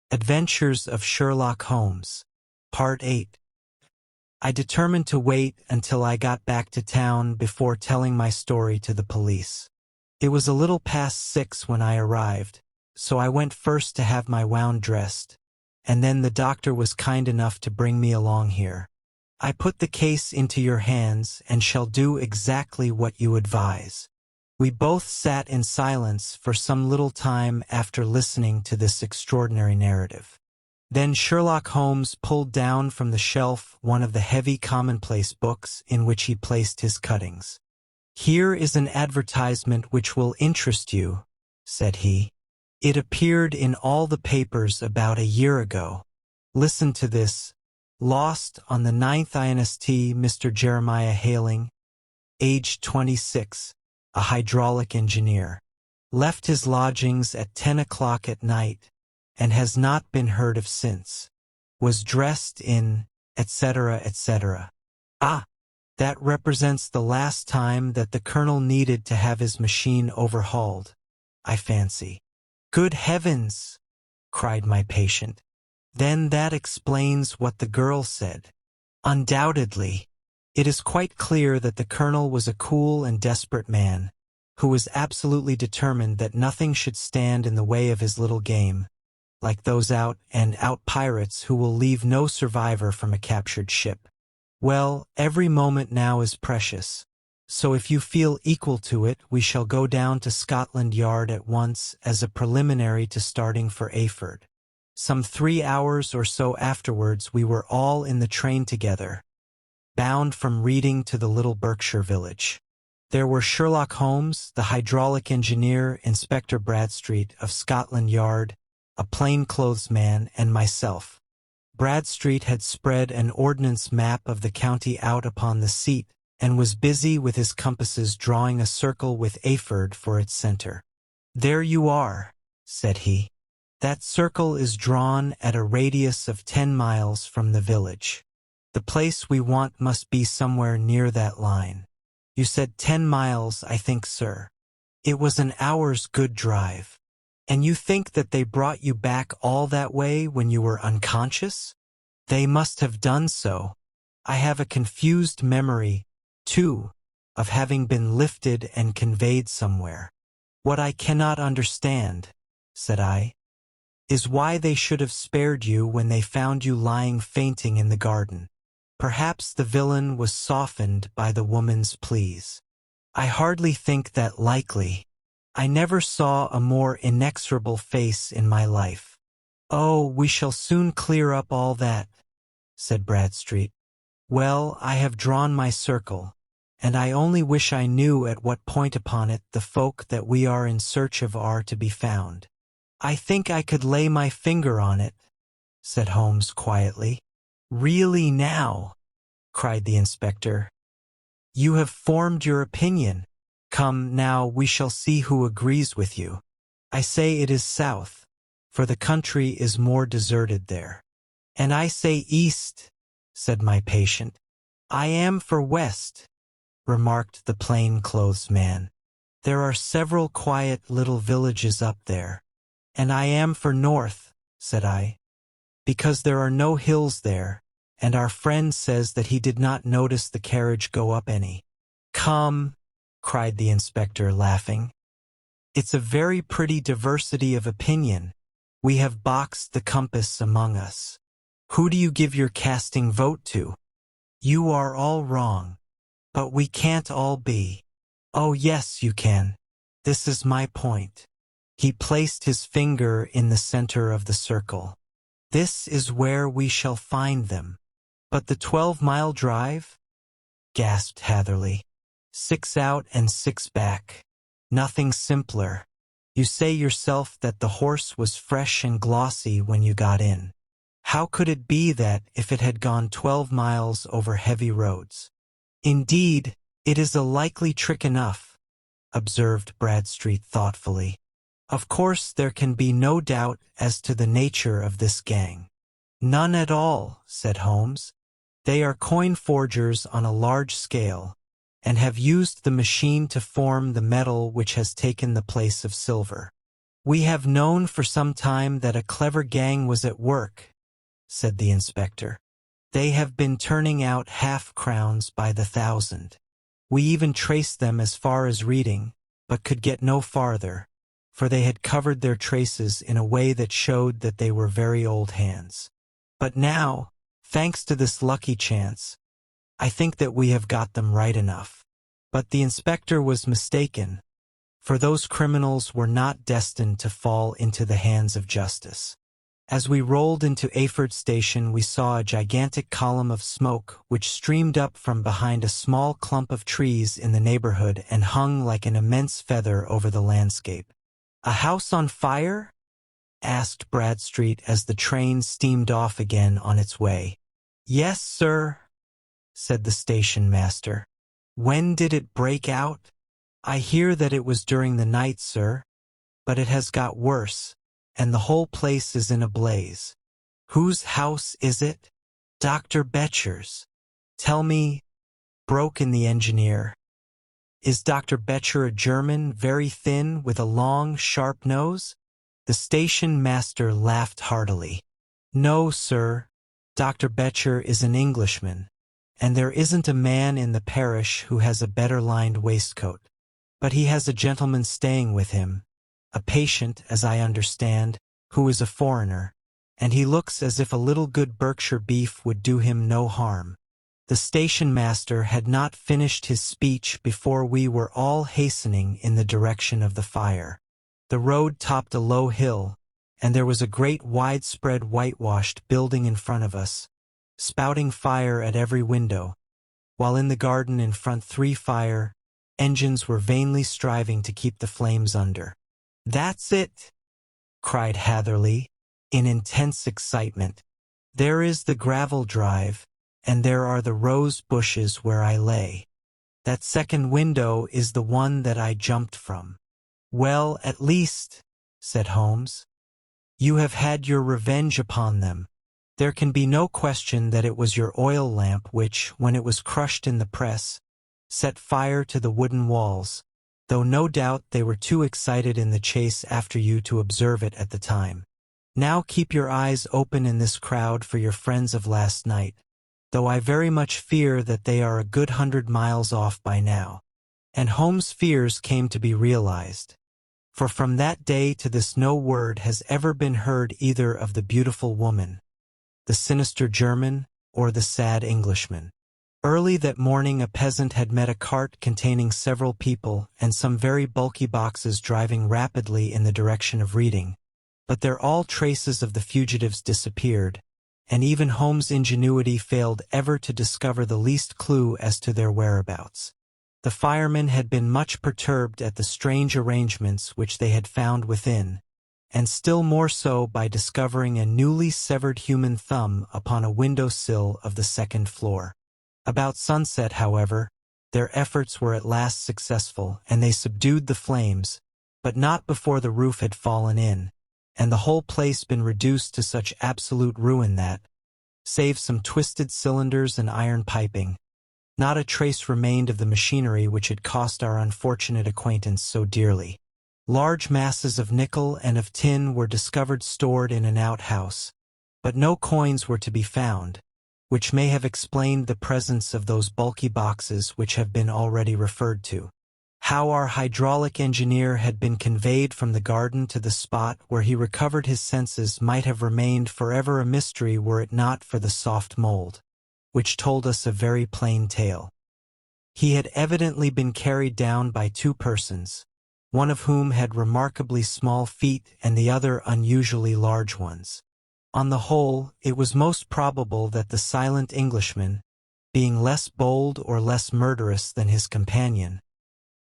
Adventures of Sherlock Holmes, Part 8. I determined to wait until I got back to town before telling my story to the police. It was a little past 6 when I arrived, so I went first to have my wound dressed, and then the doctor was kind enough to bring me along here. I put the case into your hands and shall do exactly what you advise. We both sat in silence for some little time after listening to this extraordinary narrative. Then Sherlock Holmes pulled down from the shelf one of the heavy commonplace books in which he placed his cuttings. "Here is an advertisement which will interest you," said he. "It appeared in all the papers about a year ago. Listen to this. Lost on the 9th INST Mr. Jeremiah Hailing, age 26, a hydraulic engineer. Left his lodgings at 10 o'clock at night and has not been heard of since. Was dressed in, etc., etc. Ah, that represents the last time that the colonel needed to have his machine overhauled, I fancy." "Good heavens!" cried my patient. "Then that explains what the girl said." "Undoubtedly. It is quite clear that the colonel was a cool and desperate man, who was absolutely determined that nothing should stand in the way of his little game, like those out-and-out pirates who will leave no survivor from a captured ship. Well, every moment now is precious, so if you feel equal to it, we shall go down to Scotland Yard at once as a preliminary to starting for Ayford." Some 3 hours or so afterwards we were all in the train together, bound from Reading to the little Berkshire village. There were Sherlock Holmes, the hydraulic engineer, Inspector Bradstreet of Scotland Yard, a plainclothes man, and myself. Bradstreet had spread an ordnance map of the county out upon the seat and was busy with his compasses drawing a circle with Ayford for its center. "There you are," said he. "That circle is drawn at a radius of 10 miles from the village. The place we want must be somewhere near that line. You said 10 miles, I think, sir. It was an hour's good drive. And you think that they brought you back all that way when you were unconscious?" "They must have done so. I have a confused memory, too, of having been lifted and conveyed somewhere. What I cannot understand," said I, "is why they should have spared you when they found you lying fainting in the garden. Perhaps the villain was softened by the woman's pleas." "I hardly think that likely. I never saw a more inexorable face in my life." "Oh, we shall soon clear up all that," said Bradstreet. "Well, I have drawn my circle, and I only wish I knew at what point upon it the folk that we are in search of are to be found." "I think I could lay my finger on it," said Holmes quietly. "Really now?" cried the inspector. "You have formed your opinion. Come, now we shall see who agrees with you. I say it is south, for the country is more deserted there." "And I say east," said my patient. "I am for west," remarked the plain-clothes man. "There are several quiet little villages up there." "And I am for north," said I, "because there are no hills there, and our friend says that he did not notice the carriage go up any." "Come," cried the inspector, laughing. "It's a very pretty diversity of opinion. We have boxed the compass among us. Who do you give your casting vote to? You are all wrong. But we can't all be." "Oh yes, you can. This is my point." He placed his finger in the center of the circle. "This is where we shall find them." "But the 12-mile drive?" gasped Hatherley. 6 out and 6 back. Nothing simpler. You say yourself that the horse was fresh and glossy when you got in. How could it be that if it had gone 12 miles over heavy roads? "Indeed, it is a likely trick enough," observed Bradstreet thoughtfully. "Of course there can be no doubt as to the nature of this gang." "None at all," said Holmes. "They are coin forgers on a large scale, and have used the machine to form the metal which has taken the place of silver. "We have known for some time that a clever gang was at work," said the inspector. "They have been turning out half-crowns by the thousand. We even traced them as far as Reading, but could get no farther, for they had covered their traces in a way that showed that they were very old hands. But now, thanks to this lucky chance, I think that we have got them right enough." But the inspector was mistaken, for those criminals were not destined to fall into the hands of justice. As we rolled into Ayford Station, we saw a gigantic column of smoke which streamed up from behind a small clump of trees in the neighborhood and hung like an immense feather over the landscape. "A house on fire?" asked Bradstreet as the train steamed off again on its way. "Yes, sir," said the station master. "When did it break out?" "I hear that it was during the night, sir, but it has got worse, and the whole place is in a blaze." "Whose house is it?" "Dr. Betcher's." "Tell me," broke in the engineer, "is Dr. Betcher a German, very thin, with a long, sharp nose?" The station master laughed heartily. "No, sir, Dr. Betcher is an Englishman, and there isn't a man in the parish who has a better lined waistcoat. But he has a gentleman staying with him, a patient, as I understand, who is a foreigner, and he looks as if a little good Berkshire beef would do him no harm." The station master had not finished his speech before we were all hastening in the direction of the fire. The road topped a low hill, and there was a great widespread whitewashed building in front of us, spouting fire at every window, while in the garden in front 3 fire engines were vainly striving to keep the flames under. "That's it!" cried Hatherley, in intense excitement. "There is the gravel drive, and there are the rose bushes where I lay. That second window is the one that I jumped from." "Well, at least," said Holmes, "you have had your revenge upon them. There can be no question that it was your oil lamp which, when it was crushed in the press, set fire to the wooden walls, though no doubt they were too excited in the chase after you to observe it at the time. Now keep your eyes open in this crowd for your friends of last night, though I very much fear that they are a good 100 miles off by now." And Holmes' fears came to be realized, for from that day to this no word has ever been heard either of the beautiful woman, the sinister German, or the sad Englishman. Early that morning a peasant had met a cart containing several people and some very bulky boxes driving rapidly in the direction of Reading, but there all traces of the fugitives disappeared, and even Holmes' ingenuity failed ever to discover the least clue as to their whereabouts. The firemen had been much perturbed at the strange arrangements which they had found within, and still more so by discovering a newly severed human thumb upon a window-sill of the second floor. About sunset, however, their efforts were at last successful, and they subdued the flames, but not before the roof had fallen in, and the whole place been reduced to such absolute ruin that, save some twisted cylinders and iron piping, not a trace remained of the machinery which had cost our unfortunate acquaintance so dearly. Large masses of nickel and of tin were discovered stored in an outhouse, but no coins were to be found, which may have explained the presence of those bulky boxes which have been already referred to. How our hydraulic engineer had been conveyed from the garden to the spot where he recovered his senses might have remained forever a mystery were it not for the soft mold, which told us a very plain tale. He had evidently been carried down by 2 persons, one of whom had remarkably small feet and the other unusually large ones. On the whole, it was most probable that the silent Englishman, being less bold or less murderous than his companion,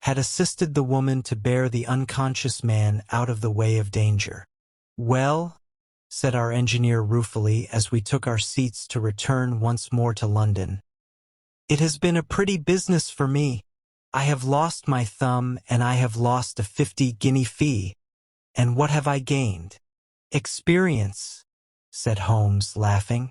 had assisted the woman to bear the unconscious man out of the way of danger. "Well," said our engineer ruefully as we took our seats to return once more to London, "it has been a pretty business for me. I have lost my thumb, and I have lost a 50-guinea fee. And what have I gained?" "Experience," said Holmes, laughing.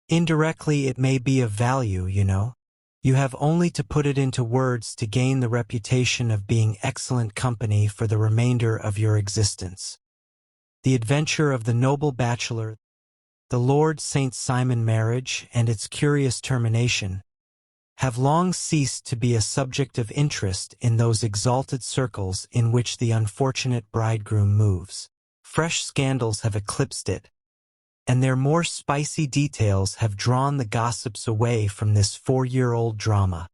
"Indirectly it may be of value, you know. You have only to put it into words to gain the reputation of being excellent company for the remainder of your existence." The Adventure of the Noble Bachelor, the Lord St. Simon marriage and its curious termination, have long ceased to be a subject of interest in those exalted circles in which the unfortunate bridegroom moves. Fresh scandals have eclipsed it, and their more spicy details have drawn the gossips away from this 4-year-old drama.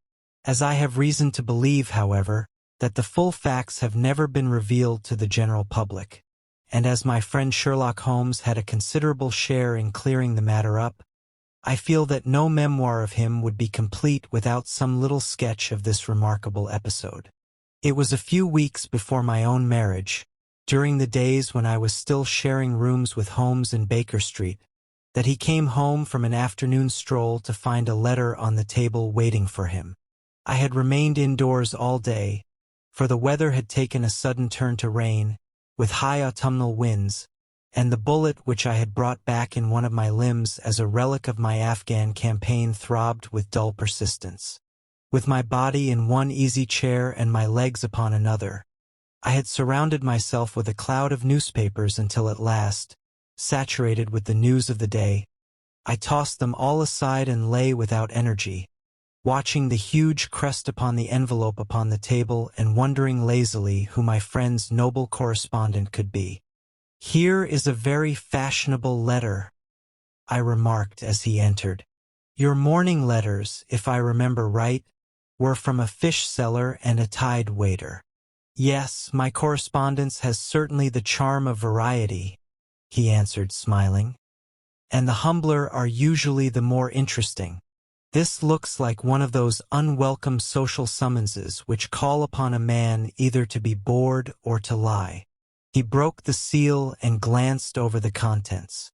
As I have reason to believe, however, that the full facts have never been revealed to the general public, and as my friend Sherlock Holmes had a considerable share in clearing the matter up, I feel that no memoir of him would be complete without some little sketch of this remarkable episode. It was a few weeks before my own marriage, during the days when I was still sharing rooms with Holmes in Baker Street, that he came home from an afternoon stroll to find a letter on the table waiting for him. I had remained indoors all day, for the weather had taken a sudden turn to rain, with high autumnal winds, and the bullet which I had brought back in one of my limbs as a relic of my Afghan campaign throbbed with dull persistence. With my body in one easy chair and my legs upon another, I had surrounded myself with a cloud of newspapers until at last, saturated with the news of the day, I tossed them all aside and lay without energy, watching the huge crest upon the envelope upon the table and wondering lazily who my friend's noble correspondent could be. "Here is a very fashionable letter," I remarked as he entered. "Your morning letters, if I remember right, were from a fish seller and a tide waiter." "Yes, my correspondence has certainly the charm of variety," he answered, smiling. "And the humbler are usually the more interesting. This looks like one of those unwelcome social summonses which call upon a man either to be bored or to lie." He broke the seal and glanced over the contents.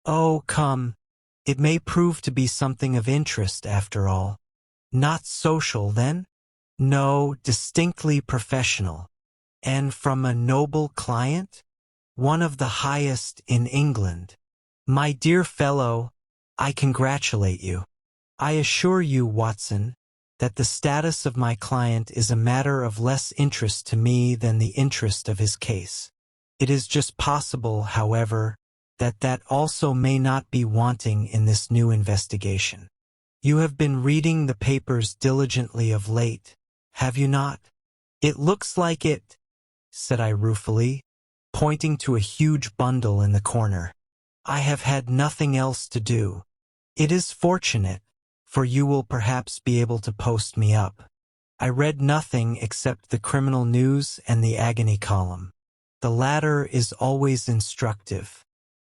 "Oh, come, it may prove to be something of interest after all." "Not social, then?" "No, distinctly professional." "And from a noble client?" "One of the highest in England." "My dear fellow, I congratulate you. I assure you, Watson, that the status of my client is a matter of less interest to me than the interest of his case. It is just possible, however, that that also may not be wanting in this new investigation. You have been reading the papers diligently of late, have you not?" "It looks like it," said I ruefully, pointing to a huge bundle in the corner. "I have had nothing else to do." "It is fortunate, for you will perhaps be able to post me up." I read nothing except the criminal news and the agony column. The latter is always instructive.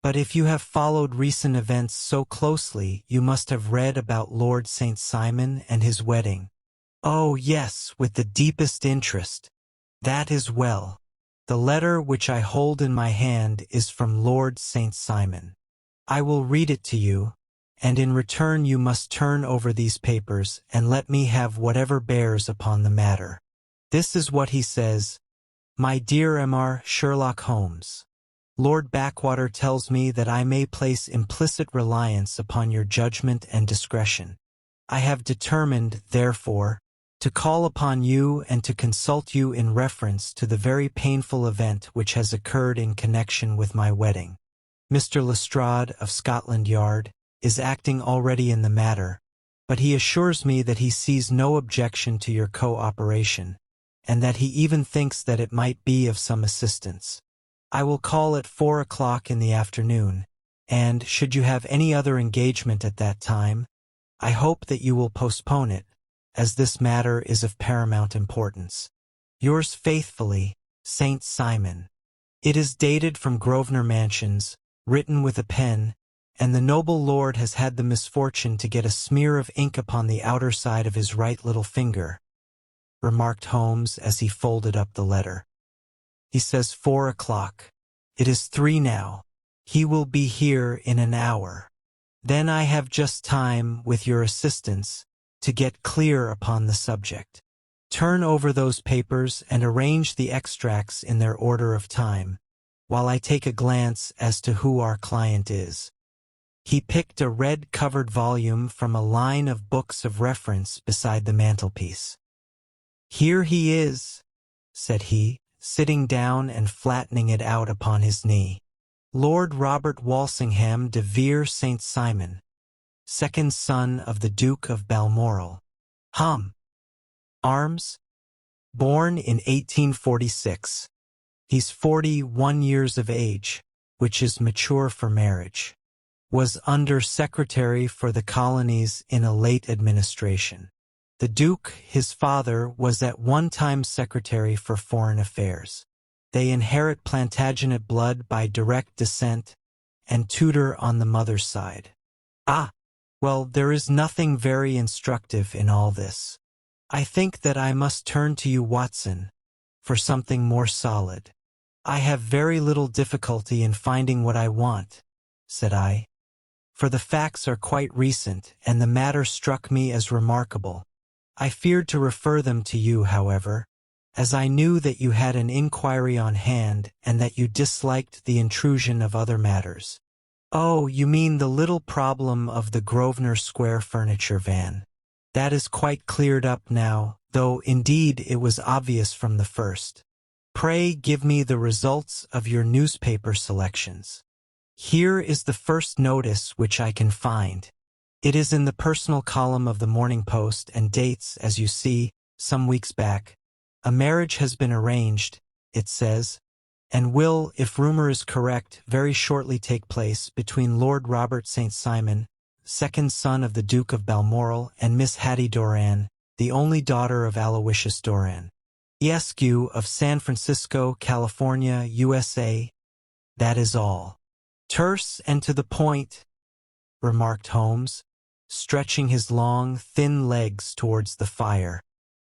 But if you have followed recent events so closely, you must have read about Lord St. Simon and his wedding. "Oh, yes, with the deepest interest." "That is well. The letter which I hold in my hand is from Lord St. Simon. I will read it to you, and in return you must turn over these papers and let me have whatever bears upon the matter. This is what he says: "My dear Mr. Sherlock Holmes, Lord Backwater tells me that I may place implicit reliance upon your judgment and discretion. I have determined, therefore, to call upon you and to consult you in reference to the very painful event which has occurred in connection with my wedding. Mr. Lestrade of Scotland Yard is acting already in the matter, but he assures me that he sees no objection to your co-operation, and that he even thinks that it might be of some assistance. I will call at 4 o'clock in the afternoon, and, should you have any other engagement at that time, I hope that you will postpone it, as this matter is of paramount importance. Yours faithfully, St. Simon." It is dated from Grosvenor Mansions, written with a pen, and the noble lord has had the misfortune to get a smear of ink upon the outer side of his right little finger, remarked Holmes as he folded up the letter. "He says 4 o'clock. It is 3 now. He will be here in an hour. Then I have just time, with your assistance, to get clear upon the subject. Turn over those papers and arrange the extracts in their order of time, while I take a glance as to who our client is." He picked a red-covered volume from a line of books of reference beside the mantelpiece. "Here he is," said he, sitting down and flattening it out upon his knee. Lord Robert Walsingham de Vere St. Simon, second son of the Duke of Balmoral. Arms? Born in 1846. He's 41 years of age, which is mature for marriage. Was Under Secretary for the Colonies in a late administration. The Duke, his father, was at one time Secretary for Foreign Affairs. They inherit Plantagenet blood by direct descent, and Tudor on the mother's side. Well, there is nothing very instructive in all this. I think that I must turn to you, Watson, for something more solid. I have very little difficulty in finding what I want, said I. For the facts are quite recent, and the matter struck me as remarkable. I feared to refer them to you, however, as I knew that you had an inquiry on hand and that you disliked the intrusion of other matters. Oh, you mean the little problem of the Grosvenor Square furniture van. That is quite cleared up now, though indeed it was obvious from the first. Pray give me the results of your newspaper selections. Here is the first notice which I can find. It is in the personal column of the Morning Post and dates, as you see, some weeks back. A marriage has been arranged, it says, and will, if rumor is correct, very shortly take place between Lord Robert St. Simon, second son of the Duke of Balmoral, and Miss Hattie Doran, the only daughter of Aloysius Doran, Esq. of San Francisco, California, USA. That is all. Terse and to the point, remarked Holmes, stretching his long, thin legs towards the fire.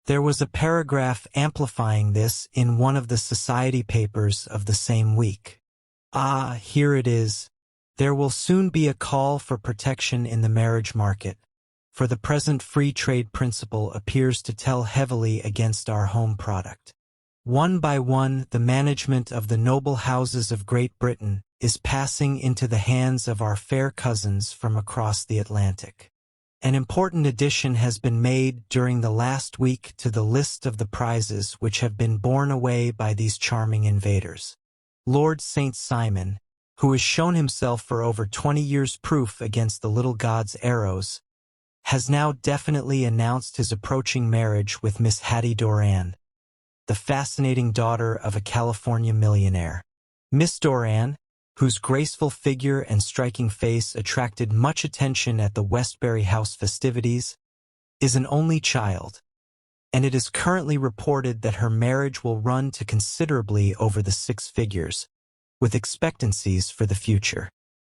There was a paragraph amplifying this in one of the society papers of the same week. Here it is. There will soon be a call for protection in the marriage market, for the present free trade principle appears to tell heavily against our home product. One by one, the management of the noble houses of Great Britain is passing into the hands of our fair cousins from across the Atlantic. An important addition has been made during the last week to the list of the prizes which have been borne away by these charming invaders. Lord St. Simon, who has shown himself for over 20 years proof against the little god's arrows, has now definitely announced his approaching marriage with Miss Hattie Doran, the fascinating daughter of a California millionaire. Miss Doran, whose graceful figure and striking face attracted much attention at the Westbury House festivities, is an only child, and it is currently reported that her marriage will run to considerably over the 6 figures, with expectancies for the future.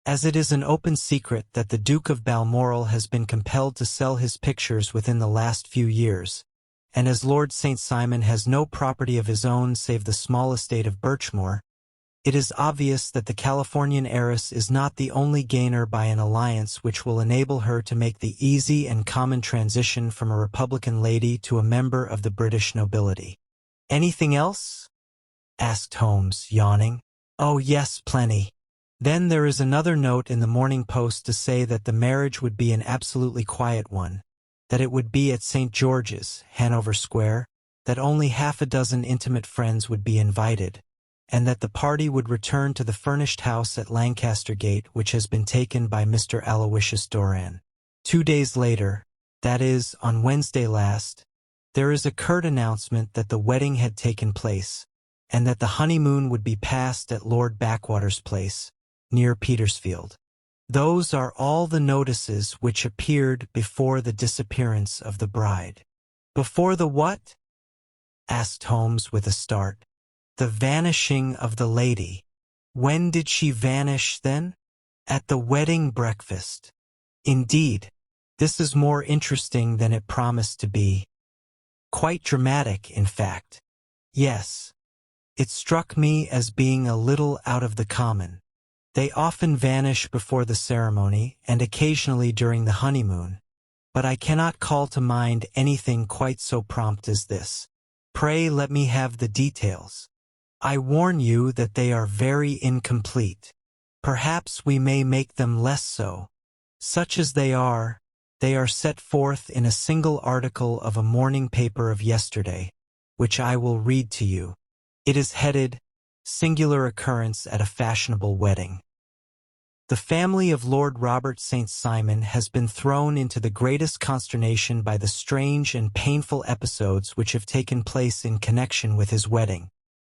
As it is an open secret that the Duke of Balmoral has been compelled to sell his pictures within the last few years, and as Lord St. Simon has no property of his own save the small estate of Birchmoor, it is obvious that the Californian heiress is not the only gainer by an alliance which will enable her to make the easy and common transition from a Republican lady to a member of the British nobility. Anything else? Asked Holmes, yawning. Oh yes, plenty. Then there is another note in the Morning Post to say that the marriage would be an absolutely quiet one, that it would be at St. George's, Hanover Square, that only half a dozen intimate friends would be invited, and that the party would return to the furnished house at Lancaster Gate which has been taken by Mr. Aloysius Doran. 2 days later, that is, on Wednesday last, there is a curt announcement that the wedding had taken place, and that the honeymoon would be passed at Lord Backwater's place, near Petersfield. Those are all the notices which appeared before the disappearance of the bride. Before the what? Asked Holmes with a start. The vanishing of the lady. When did she vanish, then? At the wedding breakfast. Indeed, this is more interesting than it promised to be. Quite dramatic, in fact. Yes. It struck me as being a little out of the common. They often vanish before the ceremony and occasionally during the honeymoon, but I cannot call to mind anything quite so prompt as this. Pray let me have the details. I warn you that they are very incomplete. Perhaps we may make them less so. Such as they are set forth in a single article of a morning paper of yesterday, which I will read to you. It is headed, singular occurrence at a fashionable wedding. The family of Lord Robert St. Simon has been thrown into the greatest consternation by the strange and painful episodes which have taken place in connection with his wedding.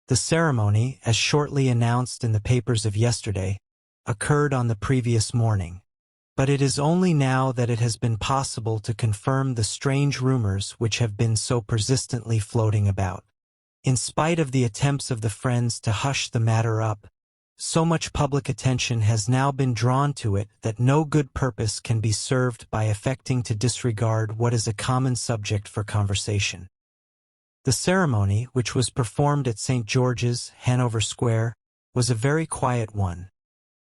The ceremony, as shortly announced in the papers of yesterday, occurred on the previous morning. But it is only now that it has been possible to confirm the strange rumors which have been so persistently floating about. In spite of the attempts of the friends to hush the matter up, so much public attention has now been drawn to it that no good purpose can be served by affecting to disregard what is a common subject for conversation. The ceremony, which was performed at St. George's, Hanover Square, was a very quiet one,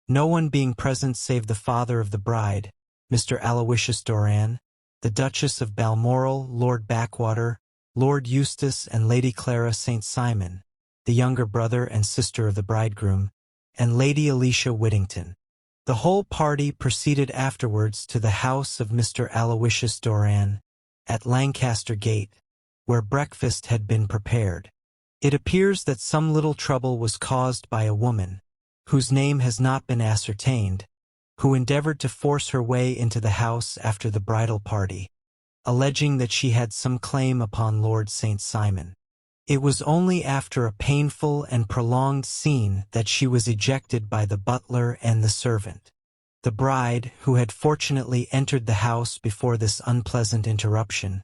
no one being present save the father of the bride, Mr. Aloysius Doran, the Duchess of Balmoral, Lord Backwater, Lord Eustace and Lady Clara St. Simon, the younger brother and sister of the bridegroom, and Lady Alicia Whittington. The whole party proceeded afterwards to the house of Mr. Aloysius Doran, at Lancaster Gate, where breakfast had been prepared. It appears that some little trouble was caused by a woman, whose name has not been ascertained, who endeavored to force her way into the house after the bridal party, alleging that she had some claim upon Lord St. Simon. It was only after a painful and prolonged scene that she was ejected by the butler and the servant. The bride, who had fortunately entered the house before this unpleasant interruption,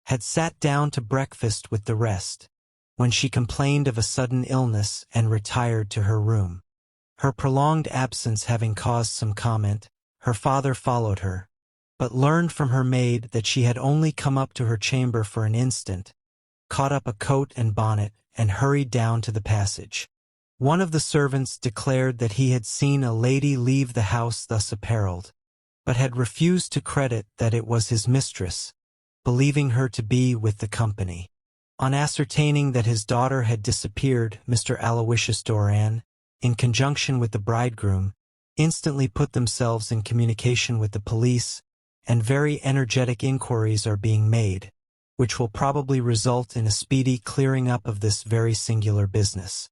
had sat down to breakfast with the rest, when she complained of a sudden illness and retired to her room. Her prolonged absence having caused some comment, her father followed her, but learned from her maid that she had only come up to her chamber for an instant, caught up a coat and bonnet, and hurried down to the passage. One of the servants declared that he had seen a lady leave the house thus apparelled, but had refused to credit that it was his mistress, believing her to be with the company. On ascertaining that his daughter had disappeared, Mr. Aloysius Doran, in conjunction with the bridegroom, instantly put themselves in communication with the police, and very energetic inquiries are being made, which will probably result in a speedy clearing up of this very singular business.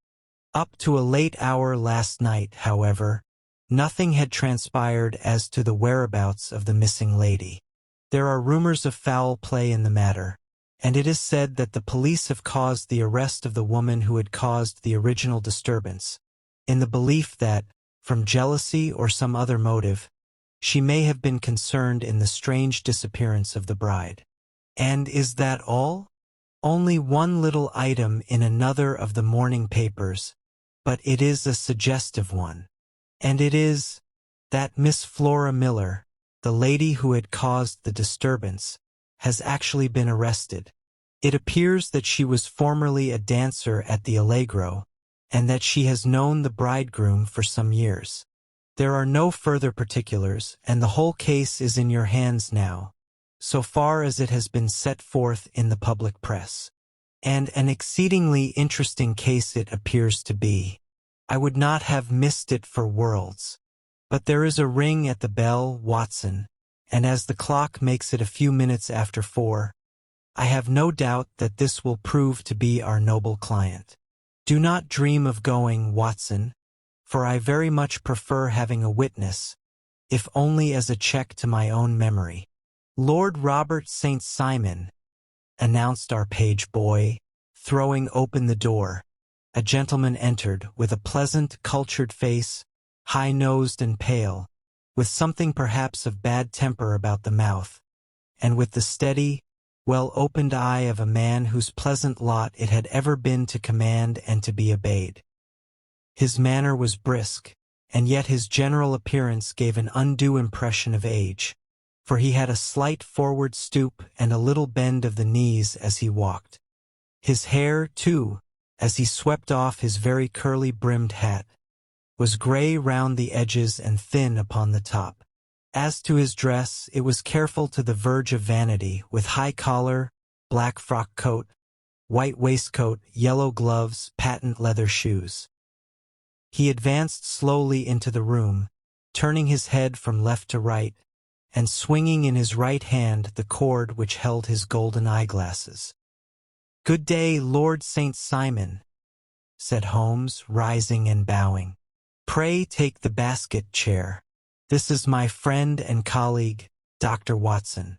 Up to a late hour last night, however, nothing had transpired as to the whereabouts of the missing lady. There are rumors of foul play in the matter, and it is said that the police have caused the arrest of the woman who had caused the original disturbance, in the belief that, from jealousy or some other motive, she may have been concerned in the strange disappearance of the bride. And is that all? Only one little item in another of the morning papers, but it is a suggestive one. And it is that Miss Flora Miller, the lady who had caused the disturbance, has actually been arrested. It appears that she was formerly a dancer at the Allegro, and that she has known the bridegroom for some years. There are no further particulars, and the whole case is in your hands now, so far as it has been set forth in the public press. And an exceedingly interesting case it appears to be. I would not have missed it for worlds. But there is a ring at the bell, Watson, and as the clock makes it a few minutes after 4, I have no doubt that this will prove to be our noble client. Do not dream of going, Watson, for I very much prefer having a witness, if only as a check to my own memory. Lord Robert St. Simon, announced our page boy, throwing open the door. A gentleman entered, with a pleasant, cultured face, high-nosed and pale, with something perhaps of bad temper about the mouth, and with the steady, well-opened eye of a man whose pleasant lot it had ever been to command and to be obeyed. His manner was brisk, and yet his general appearance gave an undue impression of age, for he had a slight forward stoop and a little bend of the knees as he walked. His hair, too, as he swept off his very curly-brimmed hat, was gray round the edges and thin upon the top. As to his dress, it was careful to the verge of vanity, with high collar, black frock coat, white waistcoat, yellow gloves, patent leather shoes. He advanced slowly into the room, turning his head from left to right, and swinging in his right hand the cord which held his golden eyeglasses. "Good day, Lord St. Simon," said Holmes, rising and bowing. "Pray take the basket chair. This is my friend and colleague, Dr. Watson.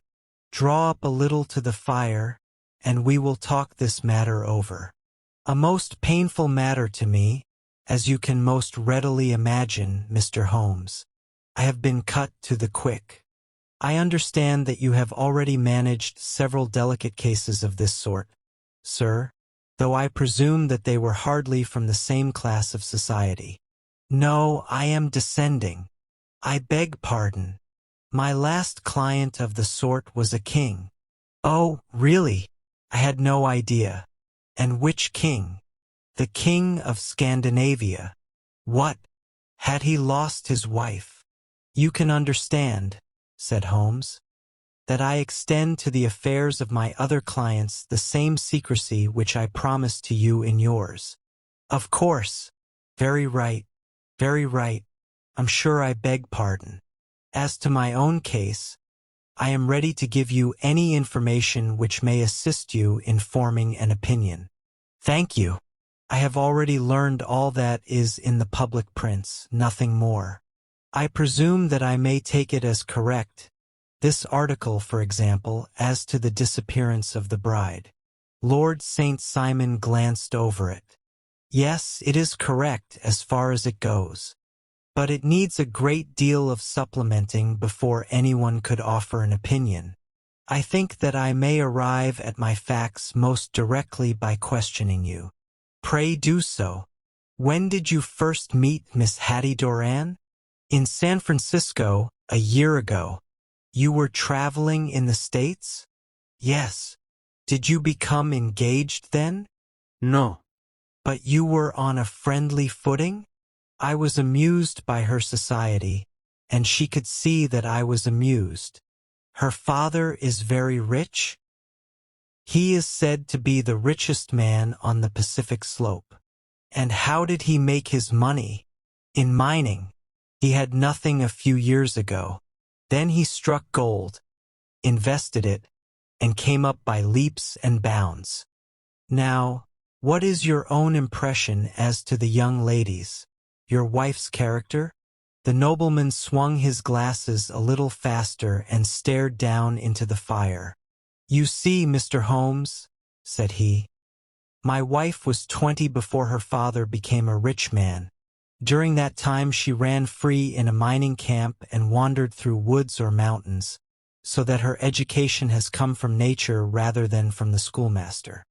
Draw up a little to the fire, and we will talk this matter over. A most painful matter to me, as you can most readily imagine, Mr. Holmes. I have been cut to the quick. I understand that you have already managed several delicate cases of this sort, sir, though I presume that they were hardly from the same class of society. No, I am descending. I beg pardon. My last client of the sort was a king." "Oh, really? I had no idea. And which king?" "The king of Scandinavia." "What? Had he lost his wife?" "You can understand," said Holmes, "that I extend to the affairs of my other clients the same secrecy which I promised to you in yours." "Of course. Very right. Very right. I'm sure I beg pardon. As to my own case, I am ready to give you any information which may assist you in forming an opinion." "Thank you. I have already learned all that is in the public prints, nothing more. I presume that I may take it as correct. This article, for example, as to the disappearance of the bride." Lord St. Simon glanced over it. "Yes, it is correct as far as it goes. But it needs a great deal of supplementing before anyone could offer an opinion. I think that I may arrive at my facts most directly by questioning you." "Pray do so. When did you first meet Miss Hattie Doran?" "In San Francisco, a year ago." "You were traveling in the States?" "Yes." "Did you become engaged then?" No. "But you were on a friendly footing?" "I was amused by her society, and she could see that I was amused." "Her father is very rich?" "He is said to be the richest man on the Pacific slope." "And how did he make his money?" "In mining. He had nothing a few years ago. Then he struck gold, invested it, and came up by leaps and bounds." "Now, what is your own impression as to the young ladies? Your wife's character?" The nobleman swung his glasses a little faster and stared down into the fire. "You see, Mr. Holmes," said he, "my wife was 20 before her father became a rich man. During that time she ran free in a mining camp and wandered through woods or mountains, so that her education has come from nature rather than from the schoolmaster.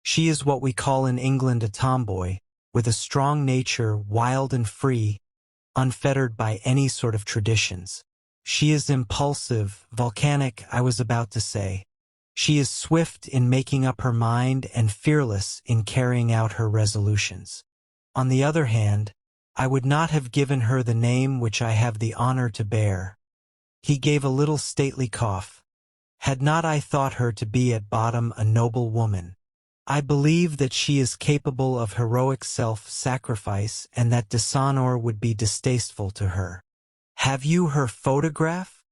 She is what we call in England a tomboy, with a strong nature, wild and free, unfettered by any sort of traditions. She is impulsive, volcanic, I was about to say. She is swift in making up her mind and fearless in carrying out her resolutions. On the other hand, I would not have given her the name which I have the honor to bear." He gave a little stately cough. "Had not I thought her to be at bottom a noble woman. I believe that she is capable of heroic self-sacrifice and that dishonor would be distasteful to her." "Have you her photograph?"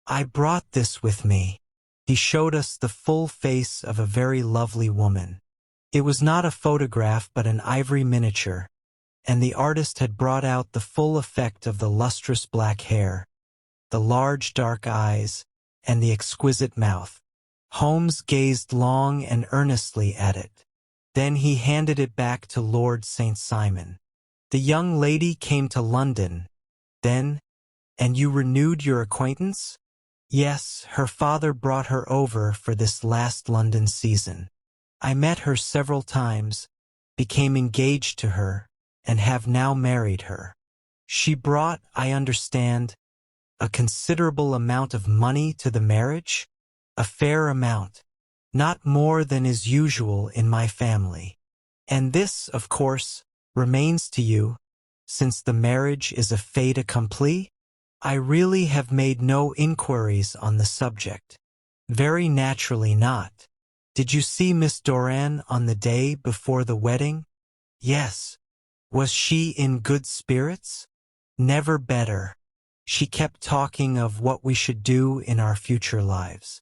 "I brought this with me." He showed us the full face of a very lovely woman. It was not a photograph but an ivory miniature, and the artist had brought out the full effect of the lustrous black hair, the large dark eyes, and the exquisite mouth. Holmes gazed long and earnestly at it. Then he handed it back to Lord St. Simon. "The young lady came to London, then, and you renewed your acquaintance?" "Yes, her father brought her over for this last London season. I met her several times, became engaged to her, and have now married her. She brought, I understand, a considerable amount of money to the marriage?" "A fair amount. Not more than is usual in my family." "And this, of course, remains to you, since the marriage is a fait accompli?" "I really have made no inquiries on the subject." "Very naturally not. Did you see Miss Doran on the day before the wedding?" "Yes." "Was she in good spirits?" "Never better. She kept talking of what we should do in our future lives."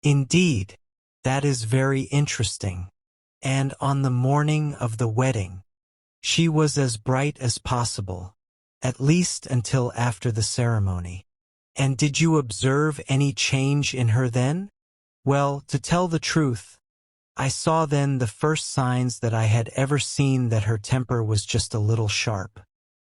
"Indeed, that is very interesting. And on the morning of the wedding?" She was as bright as possible, at least until after the ceremony. And did you observe any change in her then? Well, to tell the truth, I saw then the first signs that I had ever seen that her temper was just a little sharp.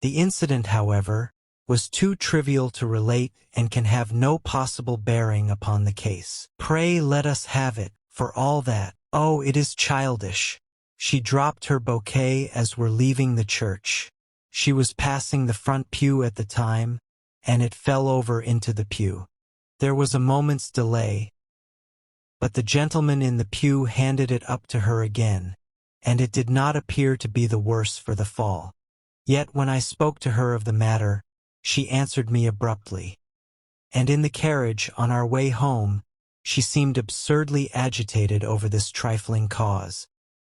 The incident, however, was too trivial to relate and can have no possible bearing upon the case. Pray let us have it, for all that. Oh, it is childish. She dropped her bouquet as we're leaving the church. She was passing the front pew at the time, and it fell over into the pew. There was a moment's delay, but the gentleman in the pew handed it up to her again, and it did not appear to be the worse for the fall. Yet when I spoke to her of the matter, she answered me abruptly. And in the carriage, on our way home, she seemed absurdly agitated over this trifling cause.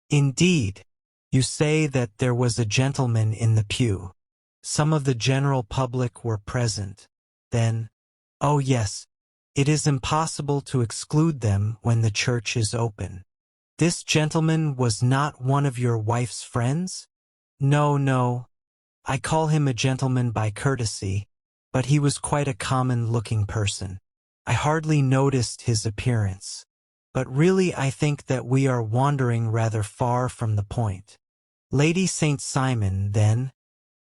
Indeed, you say that there was a gentleman in the pew. Some of the general public were present. Then, oh yes, it is impossible to exclude them when the church is open. This gentleman was not one of your wife's friends? No, no. I call him a gentleman by courtesy, but he was quite a common-looking person. I hardly noticed his appearance. But really I think that we are wandering rather far from the point. Lady St. Simon, then,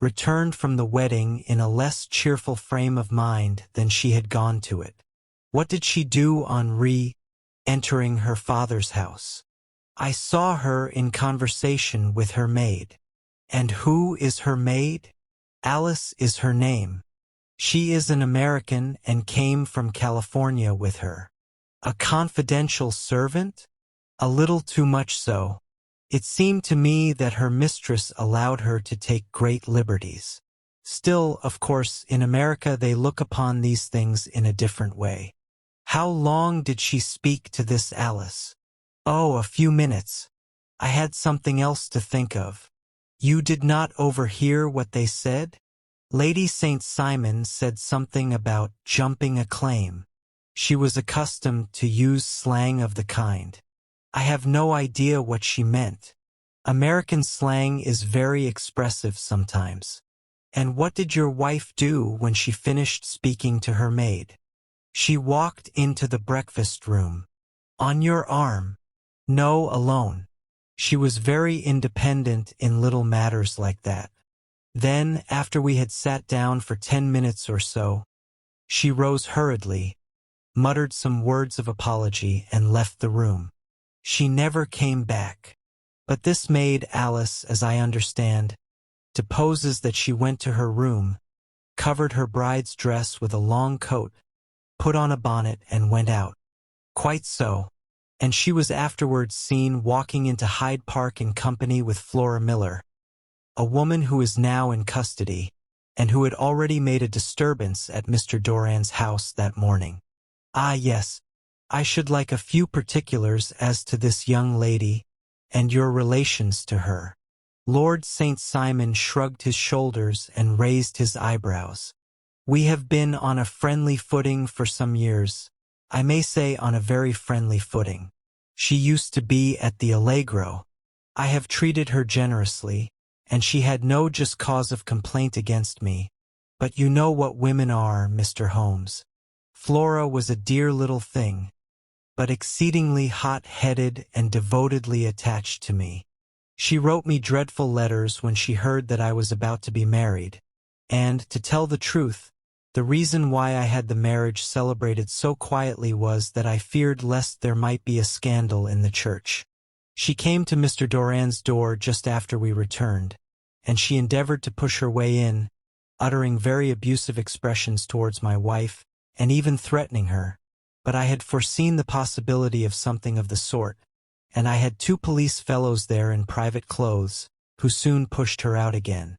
returned from the wedding in a less cheerful frame of mind than she had gone to it. What did she do on re-entering her father's house? I saw her in conversation with her maid. And who is her maid? Alice is her name. She is an American and came from California with her. A confidential servant? A little too much so. It seemed to me that her mistress allowed her to take great liberties. Still, of course, in America they look upon these things in a different way. How long did she speak to this Alice? Oh, a few minutes. I had something else to think of. You did not overhear what they said? Lady St. Simon said something about jumping a claim. She was accustomed to use slang of the kind. I have no idea what she meant. American slang is very expressive sometimes. And what did your wife do when she finished speaking to her maid? She walked into the breakfast room. On your arm? No, alone. She was very independent in little matters like that. Then, after we had sat down for 10 minutes or so, she rose hurriedly, muttered some words of apology, and left the room. She never came back. But this maid, Alice, as I understand, deposes that she went to her room, covered her bride's dress with a long coat, put on a bonnet, and went out. Quite so. And she was afterwards seen walking into Hyde Park in company with Flora Miller, a woman who is now in custody, and who had already made a disturbance at Mr. Doran's house that morning. Ah, yes. I should like a few particulars as to this young lady, and your relations to her. Lord St. Simon shrugged his shoulders and raised his eyebrows. We have been on a friendly footing for some years. I may say on a very friendly footing. She used to be at the Allegro. I have treated her generously, and she had no just cause of complaint against me. But you know what women are, Mr. Holmes. Flora was a dear little thing, but exceedingly hot-headed and devotedly attached to me. She wrote me dreadful letters when she heard that I was about to be married, and, to tell the truth, the reason why I had the marriage celebrated so quietly was that I feared lest there might be a scandal in the church. She came to Mr. Doran's door just after we returned, and she endeavored to push her way in, uttering very abusive expressions towards my wife, and even threatening her. But I had foreseen the possibility of something of the sort, and I had 2 police fellows there in private clothes, who soon pushed her out again.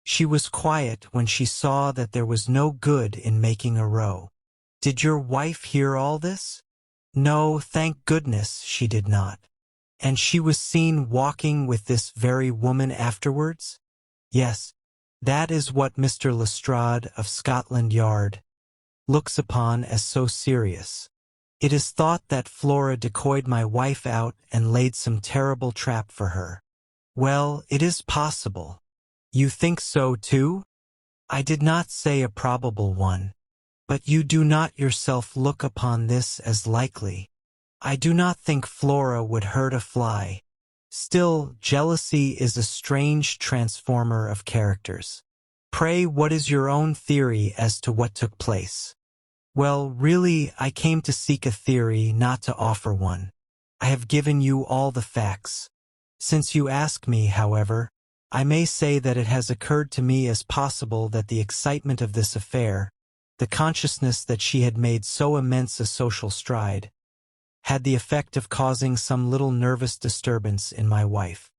She was quiet when she saw that there was no good in making a row. Did your wife hear all this? No, thank goodness she did not. And she was seen walking with this very woman afterwards? Yes, that is what Mr. Lestrade of Scotland Yard looks upon as so serious. It is thought that Flora decoyed my wife out and laid some terrible trap for her. Well, it is possible. You think so too? I did not say a probable one. But you do not yourself look upon this as likely. I do not think Flora would hurt a fly. Still, jealousy is a strange transformer of characters. Pray, what is your own theory as to what took place? Well, really, I came to seek a theory, not to offer one. I have given you all the facts. Since you ask me, however, I may say that it has occurred to me as possible that the excitement of this affair, the consciousness that she had made so immense a social stride, had the effect of causing some little nervous disturbance in my wife.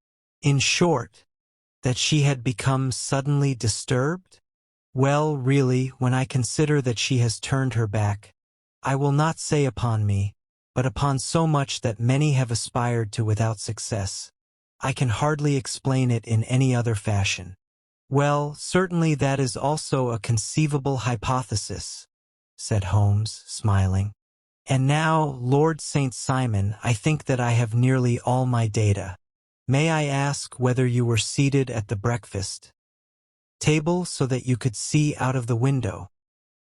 In short, that she had become suddenly disturbed? Well, really, when I consider that she has turned her back, I will not say upon me, but upon so much that many have aspired to without success, I can hardly explain it in any other fashion. Well, certainly that is also a conceivable hypothesis, said Holmes, smiling. And now, Lord St. Simon, I think that I have nearly all my data. May I ask whether you were seated at the breakfast table so that you could see out of the window?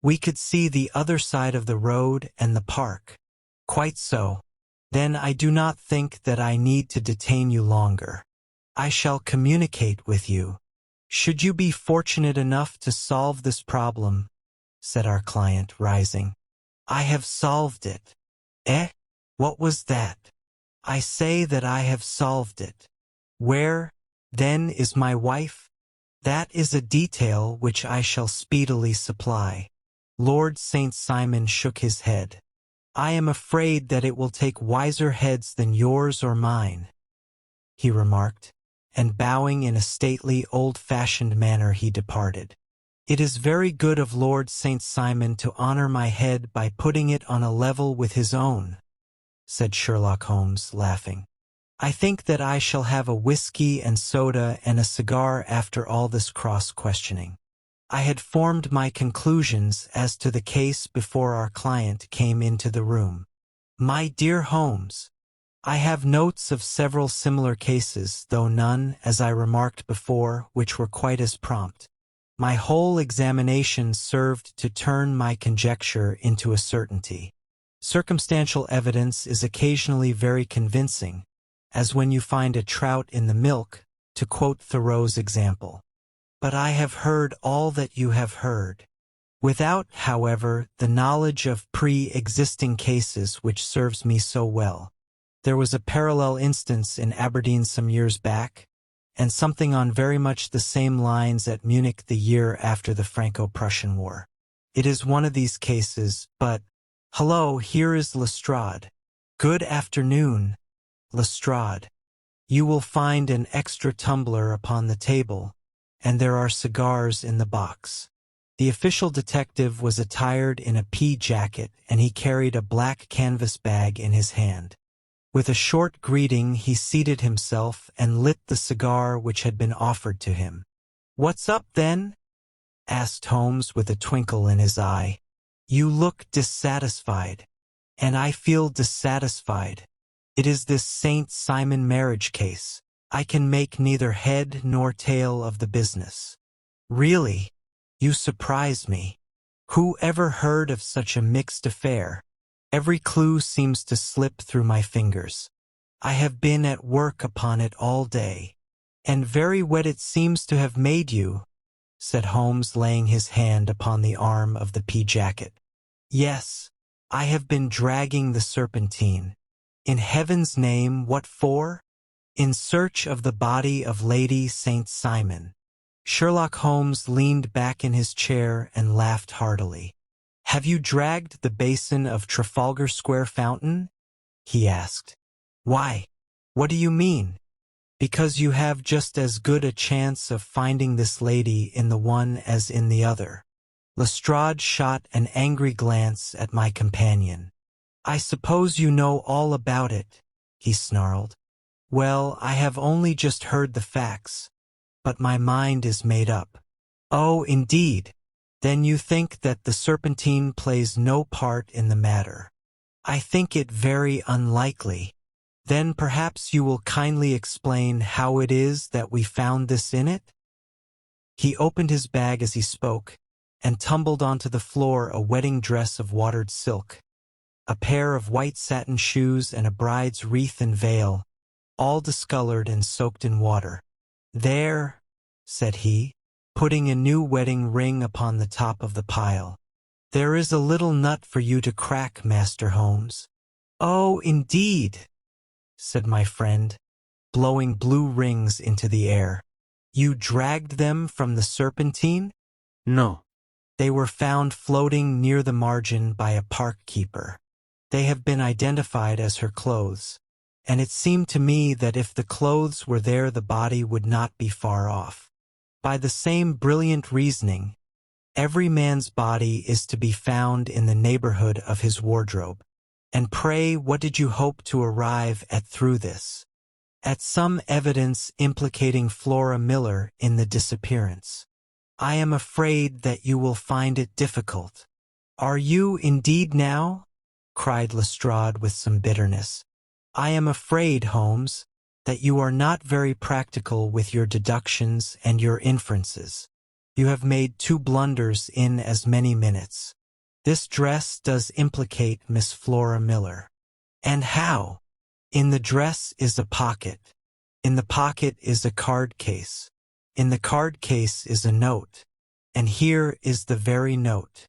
We could see the other side of the road and the park. Quite so. Then I do not think that I need to detain you longer. I shall communicate with you. Should you be fortunate enough to solve this problem, said our client, rising. I have solved it. Eh? What was that? I say that I have solved it. Where, then, is my wife? That is a detail which I shall speedily supply. Lord St. Simon shook his head. I am afraid that it will take wiser heads than yours or mine, he remarked, and bowing in a stately, old-fashioned manner he departed. It is very good of Lord St. Simon to honor my head by putting it on a level with his own, said Sherlock Holmes, laughing. I think that I shall have a whiskey and soda and a cigar after all this cross-questioning. I had formed my conclusions as to the case before our client came into the room. My dear Holmes, I have notes of several similar cases, though none, as I remarked before, which were quite as prompt. My whole examination served to turn my conjecture into a certainty. Circumstantial evidence is occasionally very convincing, as when you find a trout in the milk, to quote Thoreau's example. But I have heard all that you have heard, without, however, the knowledge of pre-existing cases which serves me so well. There was a parallel instance in Aberdeen some years back, and something on very much the same lines at Munich the year after the Franco-Prussian War. It is one of these cases, but, hello, here is Lestrade. Good afternoon, Lestrade. You will find an extra tumbler upon the table, and there are cigars in the box. The official detective was attired in a pea jacket, and he carried a black canvas bag in his hand. With a short greeting, he seated himself and lit the cigar which had been offered to him. "What's up, then?" asked Holmes with a twinkle in his eye. "You look dissatisfied." "And I feel dissatisfied. It is this St. Simon marriage case. I can make neither head nor tail of the business." "Really? You surprise me. Who ever heard of such a mixed affair? Every clue seems to slip through my fingers. I have been at work upon it all day. And very wet it seems to have made you," said Holmes, laying his hand upon the arm of the pea jacket. "Yes, I have been dragging the Serpentine. In heaven's name, what for? In search of the body of Lady St. Simon." Sherlock Holmes leaned back in his chair and laughed heartily. "Have you dragged the basin of Trafalgar Square fountain?" he asked. "Why? What do you mean?" "Because you have just as good a chance of finding this lady in the one as in the other." Lestrade shot an angry glance at my companion. "I suppose you know all about it," he snarled. "Well, I have only just heard the facts, but my mind is made up." "Oh, indeed. Then you think that the Serpentine plays no part in the matter." "I think it very unlikely." "Then perhaps you will kindly explain how it is that we found this in it?" He opened his bag as he spoke, and tumbled onto the floor a wedding dress of watered silk, a pair of white satin shoes and a bride's wreath and veil, all discolored and soaked in water. "There," said he, putting a new wedding ring upon the top of the pile. "There is a little nut for you to crack, Master Holmes." "Oh, indeed," said my friend, blowing blue rings into the air. "You dragged them from the Serpentine?" No. "They were found floating near the margin by a park keeper. They have been identified as her clothes, and it seemed to me that if the clothes were there the body would not be far off. By the same brilliant reasoning, every man's body is to be found in the neighborhood of his wardrobe. And pray, what did you hope to arrive at through this?" "At some evidence implicating Flora Miller in the disappearance." "I am afraid that you will find it difficult." "Are you indeed now?" cried Lestrade with some bitterness. "I am afraid, Holmes, that you are not very practical with your deductions and your inferences. You have made 2 blunders in as many minutes. This dress does implicate Miss Flora Miller." "And how?" "In the dress is a pocket. In the pocket is a card case. In the card case is a note. And here is the very note."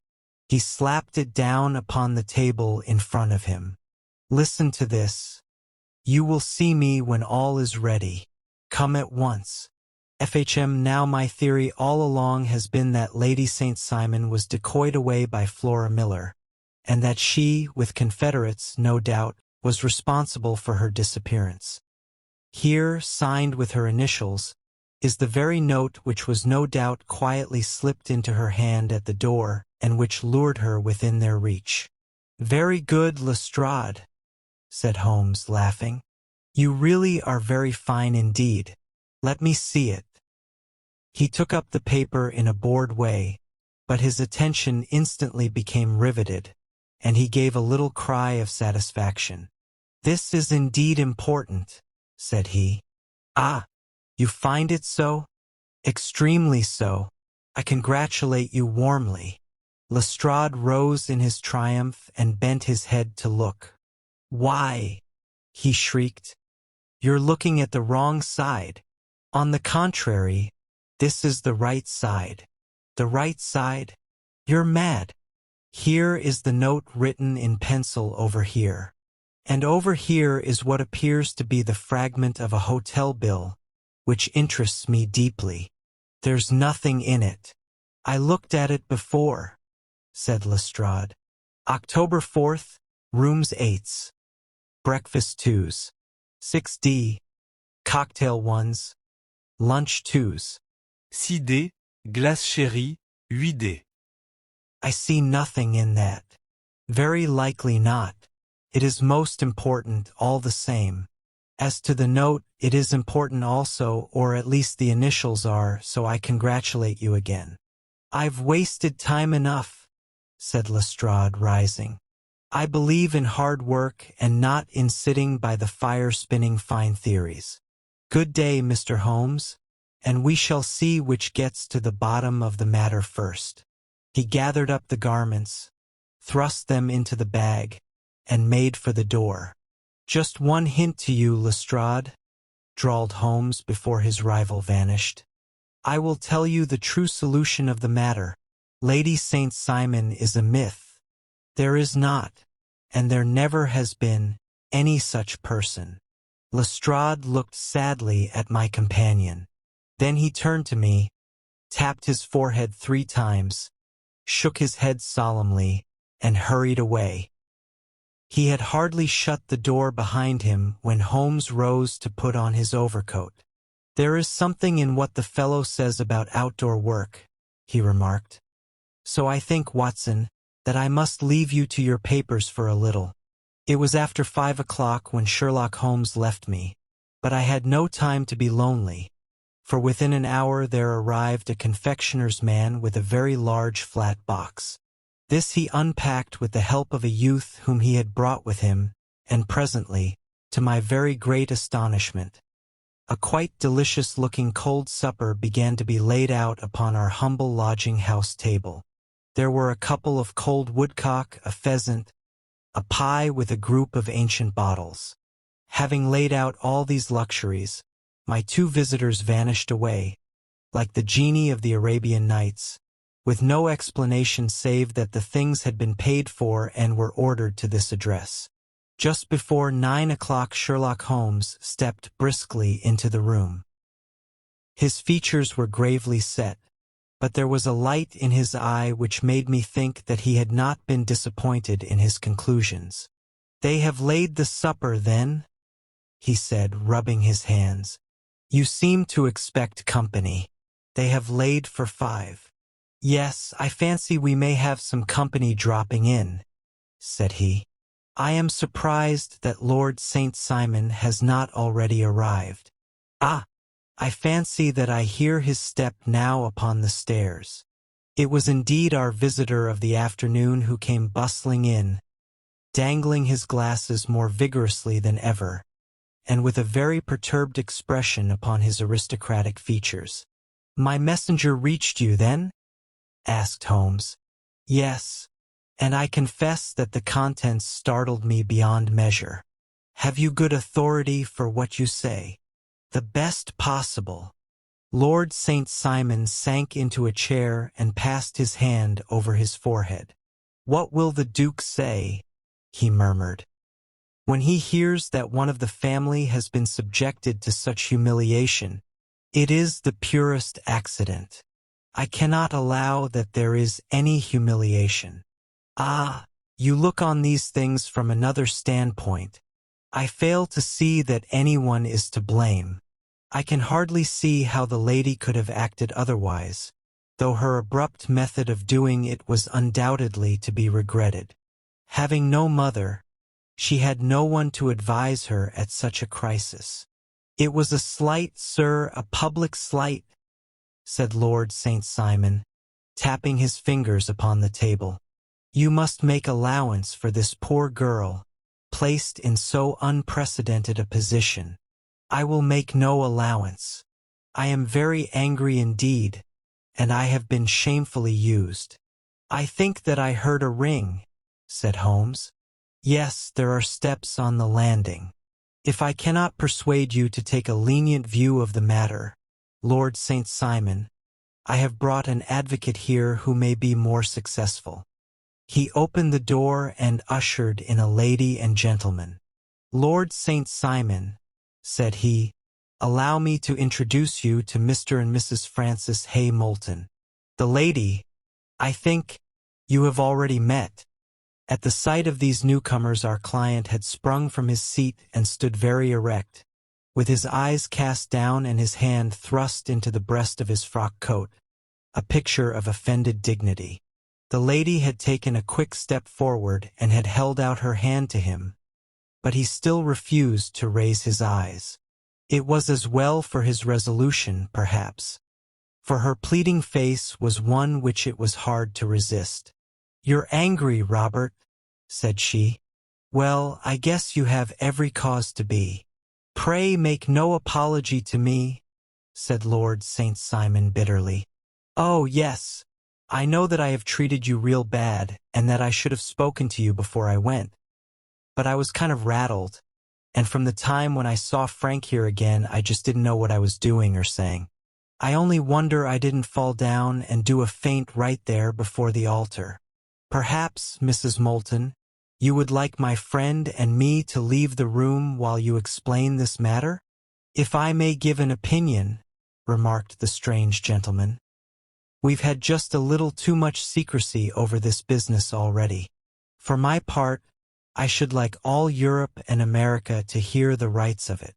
He slapped it down upon the table in front of him. "Listen to this. You will see me when all is ready. Come at once. FHM. Now my theory all along has been that Lady St. Simon was decoyed away by Flora Miller, and that she, with confederates, no doubt, was responsible for her disappearance. Here, signed with her initials, is the very note which was no doubt quietly slipped into her hand at the door, and which lured her within their reach." "Very good, Lestrade," said Holmes, laughing. "You really are very fine indeed. Let me see it." He took up the paper in a bored way, but his attention instantly became riveted, and he gave a little cry of satisfaction. "This is indeed important," said he. "Ah, you find it so?" "Extremely so. I congratulate you warmly." Lestrade rose in his triumph and bent his head to look. "Why," he shrieked, "you're looking at the wrong side. On the contrary, this is the right side." "The right side? You're mad. Here is the note written in pencil over here. And over here is what appears to be the fragment of a hotel bill, which interests me deeply. There's nothing in it." "I looked at it before," said Lestrade. "October 4th, rooms 8s. Breakfast 2s. 6D. Cocktail 1s. Lunch 2s. 6D, glace chérie, 8D. "I see nothing in that." "Very likely not. It is most important all the same. As to the note, it is important also, or at least the initials are, so I congratulate you again." "I've wasted time enough," said Lestrade, rising. "I believe in hard work and not in sitting by the fire spinning fine theories. Good day, Mr. Holmes, and we shall see which gets to the bottom of the matter first." He gathered up the garments, thrust them into the bag, and made for the door. "Just one hint to you, Lestrade," drawled Holmes before his rival vanished. "I will tell you the true solution of the matter. Lady St. Simon is a myth. There is not, and there never has been, any such person." Lestrade looked sadly at my companion. Then he turned to me, tapped his forehead 3 times, shook his head solemnly, and hurried away. He had hardly shut the door behind him when Holmes rose to put on his overcoat. "There is something in what the fellow says about outdoor work," he remarked. "So I think, Watson, that I must leave you to your papers for a little." It was after 5 o'clock when Sherlock Holmes left me, but I had no time to be lonely, for within an hour there arrived a confectioner's man with a very large flat box. This he unpacked with the help of a youth whom he had brought with him, and presently, to my very great astonishment, A quite delicious-looking cold supper began to be laid out upon our humble lodging-house table. There were a couple of cold woodcock, a pheasant, a pie with a group of ancient bottles. Having laid out all these luxuries, my two visitors vanished away, like the genie of the Arabian Nights, with no explanation save that the things had been paid for and were ordered to this address. Just before 9 o'clock Sherlock Holmes stepped briskly into the room. His features were gravely set, but there was a light in his eye which made me think that he had not been disappointed in his conclusions. "They have laid the supper, then?" he said, rubbing his hands. "You seem to expect company. They have laid for 5. "Yes, I fancy we may have some company dropping in," said he. "I am surprised that Lord St. Simon has not already arrived. Ah, I fancy that I hear his step now upon the stairs." It was indeed our visitor of the afternoon who came bustling in, dangling his glasses more vigorously than ever, and with a very perturbed expression upon his aristocratic features. "My messenger reached you, then?" asked Holmes. "Yes, and I confess that the contents startled me beyond measure." "Have you good authority for what you say?" "The best possible." Lord St. Simon sank into a chair and passed his hand over his forehead. "What will the Duke say?" he murmured. "When he hears that one of the family has been subjected to such humiliation, it is the purest accident. I cannot allow that there is any humiliation." "Ah, you look on these things from another standpoint. I fail to see that anyone is to blame. I can hardly see how the lady could have acted otherwise, though her abrupt method of doing it was undoubtedly to be regretted. Having no mother, she had no one to advise her at such a crisis." "It was a slight, sir, a public slight," said Lord St. Simon, tapping his fingers upon the table. "You must make allowance for this poor girl, placed in so unprecedented a position." "I will make no allowance. I am very angry indeed, and I have been shamefully used." "I think that I heard a ring," said Holmes. "Yes, there are steps on the landing. If I cannot persuade you to take a lenient view of the matter, Lord St. Simon, I have brought an advocate here who may be more successful." He opened the door and ushered in a lady and gentleman. "Lord St. Simon," said he, "allow me to introduce you to Mr. and Mrs. Francis Hay Moulton. The lady, I think, you have already met." At the sight of these newcomers our client had sprung from his seat and stood very erect, with his eyes cast down and his hand thrust into the breast of his frock coat, a picture of offended dignity. The lady had taken a quick step forward and had held out her hand to him, but he still refused to raise his eyes. It was as well for his resolution, perhaps, for her pleading face was one which it was hard to resist. "You're angry, Robert," said she. "Well, I guess you have every cause to be." "Pray make no apology to me," said Lord St. Simon bitterly. "Oh, yes, I know that I have treated you real bad and that I should have spoken to you before I went. But I was kind of rattled, and from the time when I saw Frank here again I just didn't know what I was doing or saying. I only wonder I didn't fall down and do a faint right there before the altar. Perhaps, Mrs. Moulton, you would like my friend and me to leave the room while you explain this matter?" "If I may give an opinion," remarked the strange gentleman, "we've had just a little too much secrecy over this business already. For my part, I should like all Europe and America to hear the rights of it."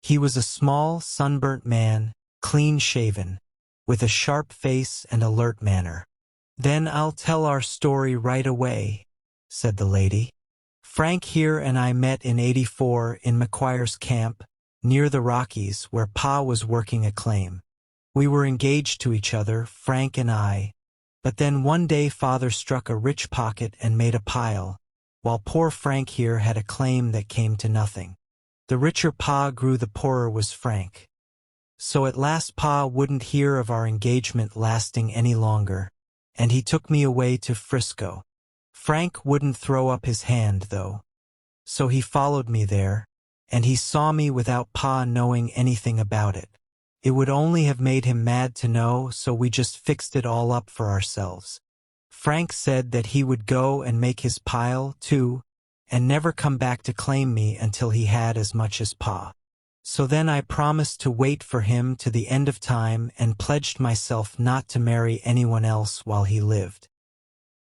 He was a small, sunburnt man, clean-shaven, with a sharp face and alert manner. "Then I'll tell our story right away," said the lady. "Frank here and I met in '84 in McQuire's camp, near the Rockies, where Pa was working a claim. We were engaged to each other, Frank and I, but then one day Father struck a rich pocket and made a pile, while poor Frank here had a claim that came to nothing. The richer Pa grew, the poorer was Frank. So at last Pa wouldn't hear of our engagement lasting any longer, and he took me away to Frisco. Frank wouldn't throw up his hand, though. So he followed me there, and he saw me without Pa knowing anything about it. It would only have made him mad to know, so we just fixed it all up for ourselves. Frank said that he would go and make his pile, too, and never come back to claim me until he had as much as Pa. So then I promised to wait for him to the end of time and pledged myself not to marry anyone else while he lived.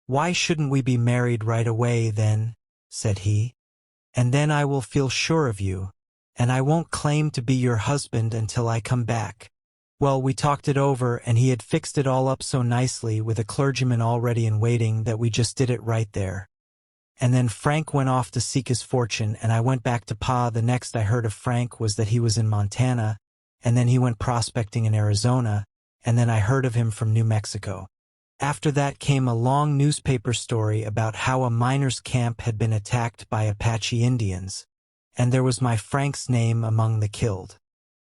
"Why shouldn't we be married right away, then?" said he. "And then I will feel sure of you, and I won't claim to be your husband until I come back." Well, we talked it over, and he had fixed it all up so nicely with a clergyman already in waiting that we just did it right there. And then Frank went off to seek his fortune, and I went back to Pa. The next I heard of Frank was that he was in Montana, and then he went prospecting in Arizona, and then I heard of him from New Mexico. After that came a long newspaper story about how a miners' camp had been attacked by Apache Indians, and there was my Frank's name among the killed.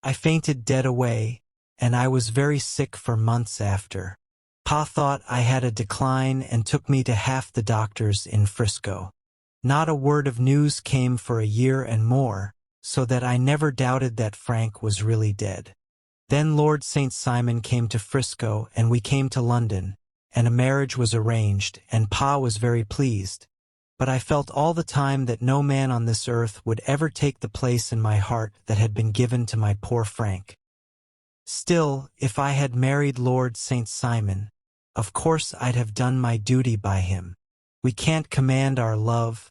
I fainted dead away, and I was very sick for months after. Pa thought I had a decline and took me to half the doctors in Frisco. Not a word of news came for a year and more, so that I never doubted that Frank was really dead. Then Lord St. Simon came to Frisco, and we came to London, and a marriage was arranged, and Pa was very pleased. But I felt all the time that no man on this earth would ever take the place in my heart that had been given to my poor Frank. Still, if I had married Lord St. Simon, of course I'd have done my duty by him. We can't command our love,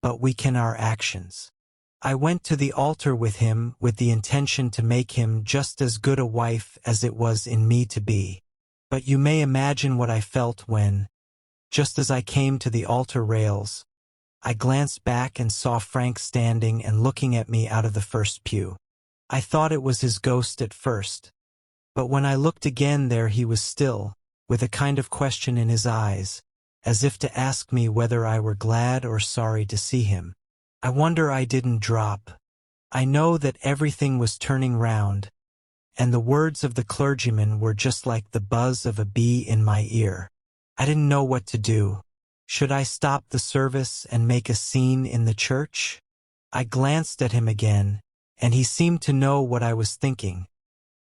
but we can our actions. I went to the altar with him with the intention to make him just as good a wife as it was in me to be. But you may imagine what I felt when, just as I came to the altar rails, I glanced back and saw Frank standing and looking at me out of the first pew. I thought it was his ghost at first, but when I looked again there he was still, with a kind of question in his eyes, as if to ask me whether I were glad or sorry to see him. I wonder I didn't drop. I know that everything was turning round, and the words of the clergyman were just like the buzz of a bee in my ear. I didn't know what to do. Should I stop the service and make a scene in the church? I glanced at him again, and he seemed to know what I was thinking,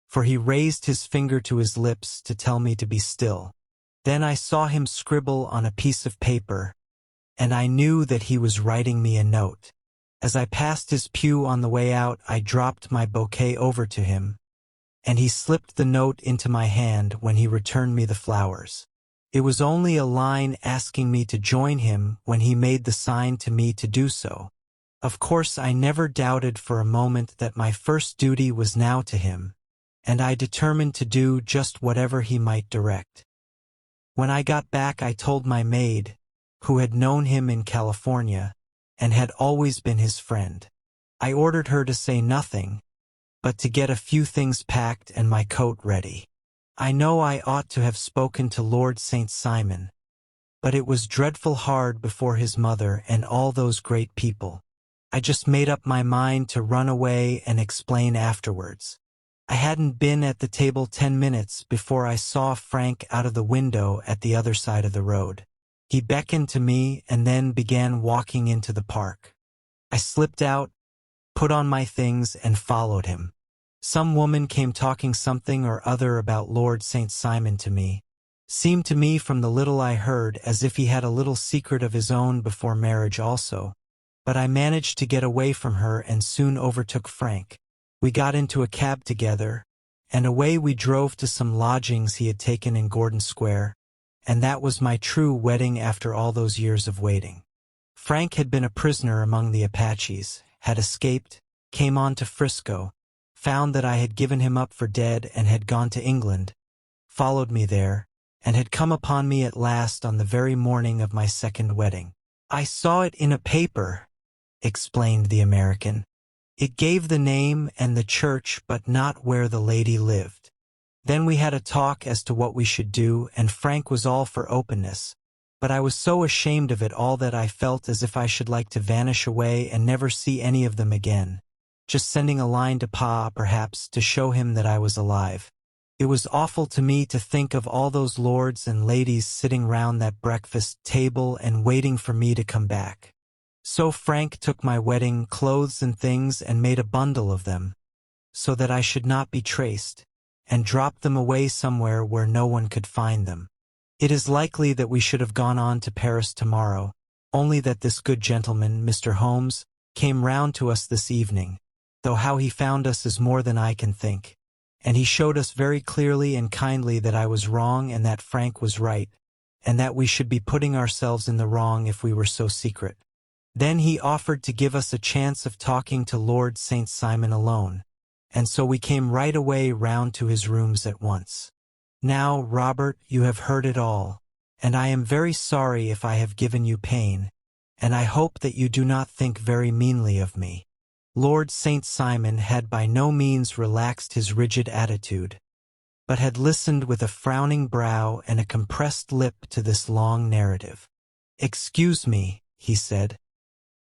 for he raised his finger to his lips to tell me to be still. Then I saw him scribble on a piece of paper, and I knew that he was writing me a note. As I passed his pew on the way out, I dropped my bouquet over to him, and he slipped the note into my hand when he returned me the flowers. It was only a line asking me to join him when he made the sign to me to do so. Of course, I never doubted for a moment that my first duty was now to him, and I determined to do just whatever he might direct. When I got back, I told my maid, who had known him in California, and had always been his friend. I ordered her to say nothing, but to get a few things packed and my coat ready. I know I ought to have spoken to Lord St. Simon, but it was dreadful hard before his mother and all those great people. I just made up my mind to run away and explain afterwards. I hadn't been at the table 10 minutes before I saw Frank out of the window at the other side of the road. He beckoned to me and then began walking into the park. I slipped out, put on my things, and followed him. Some woman came talking something or other about Lord St. Simon to me. Seemed to me from the little I heard as if he had a little secret of his own before marriage also. But I managed to get away from her and soon overtook Frank. We got into a cab together, and away we drove to some lodgings he had taken in Gordon Square, and that was my true wedding after all those years of waiting. Frank had been a prisoner among the Apaches, had escaped, came on to Frisco, found that I had given him up for dead and had gone to England, followed me there, and had come upon me at last on the very morning of my second wedding. "I saw it in a paper," explained the American. "It gave the name and the church but not where the lady lived." Then we had a talk as to what we should do, and Frank was all for openness, but I was so ashamed of it all that I felt as if I should like to vanish away and never see any of them again. just sending a line to Pa, perhaps, to show him that I was alive. It was awful to me to think of all those lords and ladies sitting round that breakfast table and waiting for me to come back. So Frank took my wedding clothes and things and made a bundle of them, so that I should not be traced, and dropped them away somewhere where no one could find them. It is likely that we should have gone on to Paris tomorrow, only that this good gentleman, Mr. Holmes, came round to us this evening, though how he found us is more than I can think, and he showed us very clearly and kindly that I was wrong and that Frank was right, and that we should be putting ourselves in the wrong if we were so secret. Then he offered to give us a chance of talking to Lord St. Simon alone, and so we came right away round to his rooms at once. Now, Robert, you have heard it all, and I am very sorry if I have given you pain, and I hope that you do not think very meanly of me. Lord St. Simon had by no means relaxed his rigid attitude, but had listened with a frowning brow and a compressed lip to this long narrative. "Excuse me," he said,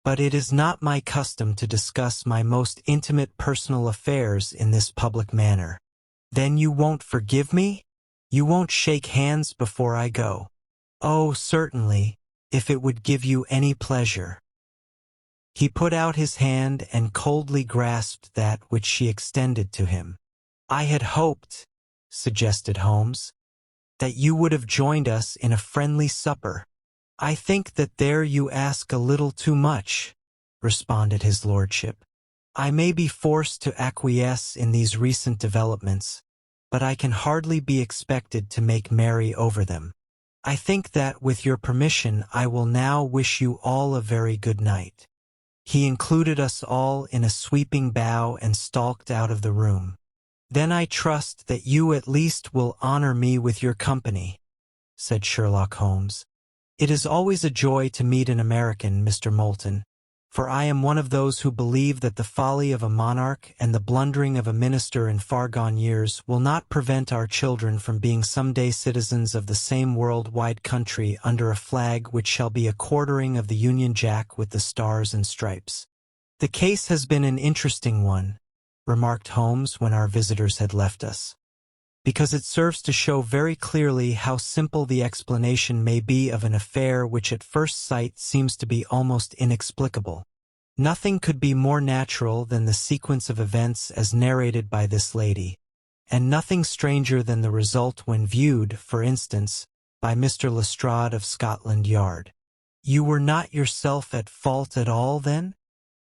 "but it is not my custom to discuss my most intimate personal affairs in this public manner." "Then you won't forgive me? You won't shake hands before I go?" "Oh, certainly, if it would give you any pleasure." He put out his hand and coldly grasped that which she extended to him. "I had hoped," suggested Holmes, "that you would have joined us in a friendly supper." "I think that there you ask a little too much," responded his lordship. "I may be forced to acquiesce in these recent developments, but I can hardly be expected to make merry over them. I think that, with your permission, I will now wish you all a very good night." He included us all in a sweeping bow and stalked out of the room. "Then I trust that you at least will honor me with your company," said Sherlock Holmes. "It is always a joy to meet an American, Mr. Moulton, for I am one of those who believe that the folly of a monarch and the blundering of a minister in far-gone years will not prevent our children from being some-day citizens of the same world-wide country under a flag which shall be a quartering of the Union Jack with the stars and stripes." "The case has been an interesting one," remarked Holmes when our visitors had left us, "because it serves to show very clearly how simple the explanation may be of an affair which at first sight seems to be almost inexplicable. Nothing could be more natural than the sequence of events as narrated by this lady, and nothing stranger than the result when viewed, for instance, by Mr. Lestrade of Scotland Yard." "You were not yourself at fault at all, then?"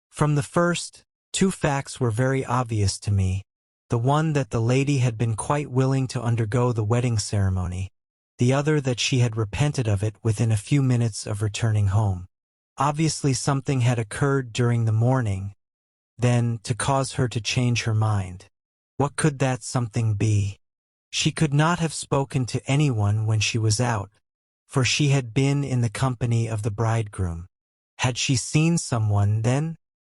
"From the first, two facts were very obvious to me. The one that the lady had been quite willing to undergo the wedding ceremony, the other that she had repented of it within a few minutes of returning home. Obviously something had occurred during the morning, then, to cause her to change her mind. What could that something be? She could not have spoken to anyone when she was out, for she had been in the company of the bridegroom. Had she seen someone, then?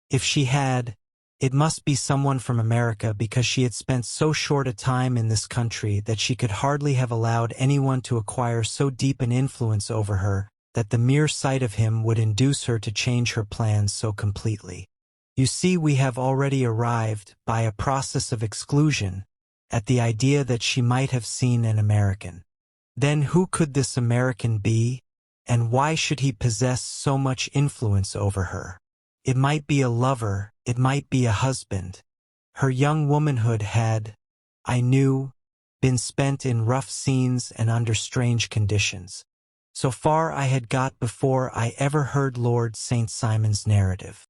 If she had, it must be someone from America, because she had spent so short a time in this country that she could hardly have allowed anyone to acquire so deep an influence over her that the mere sight of him would induce her to change her plans so completely. You see, we have already arrived, by a process of exclusion, at the idea that she might have seen an American. Then who could this American be, and why should he possess so much influence over her? It might be a lover, it might be a husband. Her young womanhood had, I knew, been spent in rough scenes and under strange conditions. So far I had got before I ever heard Lord St. Simon's narrative.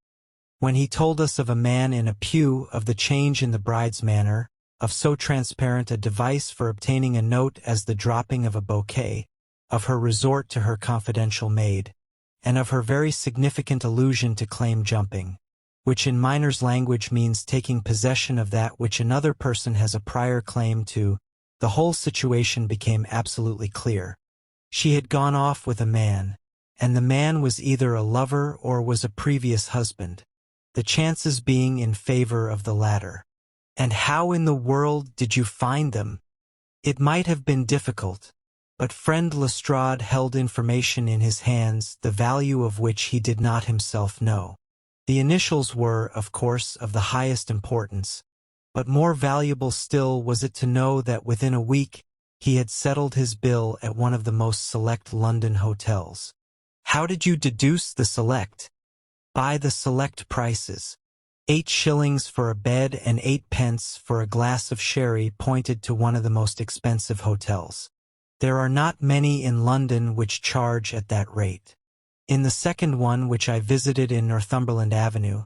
When he told us of a man in a pew, of the change in the bride's manner, of so transparent a device for obtaining a note as the dropping of a bouquet, of her resort to her confidential maid, and of her very significant allusion to claim jumping, which in miner's language means taking possession of that which another person has a prior claim to, the whole situation became absolutely clear. She had gone off with a man, and the man was either a lover or was a previous husband, the chances being in favor of the latter. And how in the world did you find them? It might have been difficult, but friend Lestrade held information in his hands the value of which he did not himself know. The initials were, of course, of the highest importance, but more valuable still was it to know that within a week he had settled his bill at one of the most select London hotels. How did you deduce the select? By the select prices. 8 shillings for a bed and 8 pence for a glass of sherry pointed to one of the most expensive hotels. There are not many in London which charge at that rate. In the second one, which I visited in Northumberland Avenue,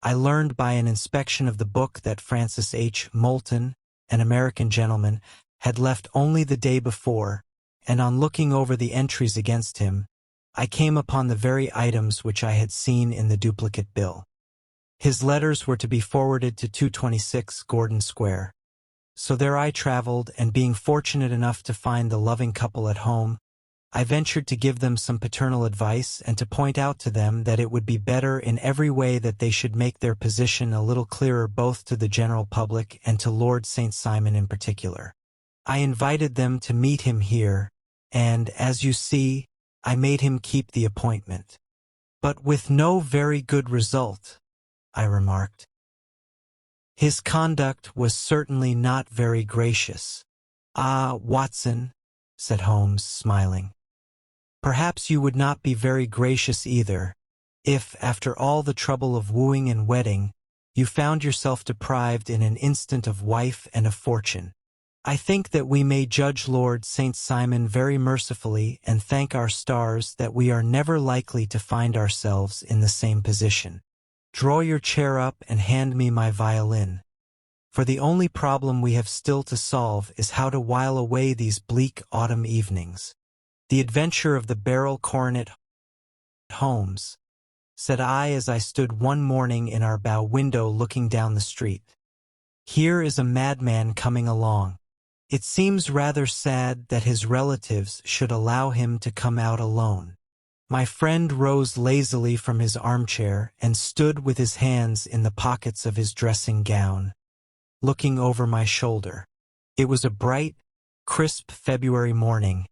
I learned by an inspection of the book that Francis H. Moulton, an American gentleman, had left only the day before, and on looking over the entries against him, I came upon the very items which I had seen in the duplicate bill. His letters were to be forwarded to 226 Gordon Square. So there I traveled, and being fortunate enough to find the loving couple at home, I ventured to give them some paternal advice and to point out to them that it would be better in every way that they should make their position a little clearer both to the general public and to Lord St. Simon in particular. I invited them to meet him here, and, as you see, I made him keep the appointment. But with no very good result, I remarked. His conduct was certainly not very gracious. Ah, Watson, said Holmes, smiling. Perhaps you would not be very gracious either, if, after all the trouble of wooing and wedding, you found yourself deprived in an instant of wife and of fortune. I think that we may judge Lord St. Simon very mercifully and thank our stars that we are never likely to find ourselves in the same position. Draw your chair up and hand me my violin. For the only problem we have still to solve is how to while away these bleak autumn evenings. The adventure of the barrel coronet. Holmes, said I as I stood one morning in our bow window looking down the street. Here is a madman coming along. It seems rather sad that his relatives should allow him to come out alone. My friend rose lazily from his armchair and stood with his hands in the pockets of his dressing gown, looking over my shoulder. It was a bright, crisp February morning,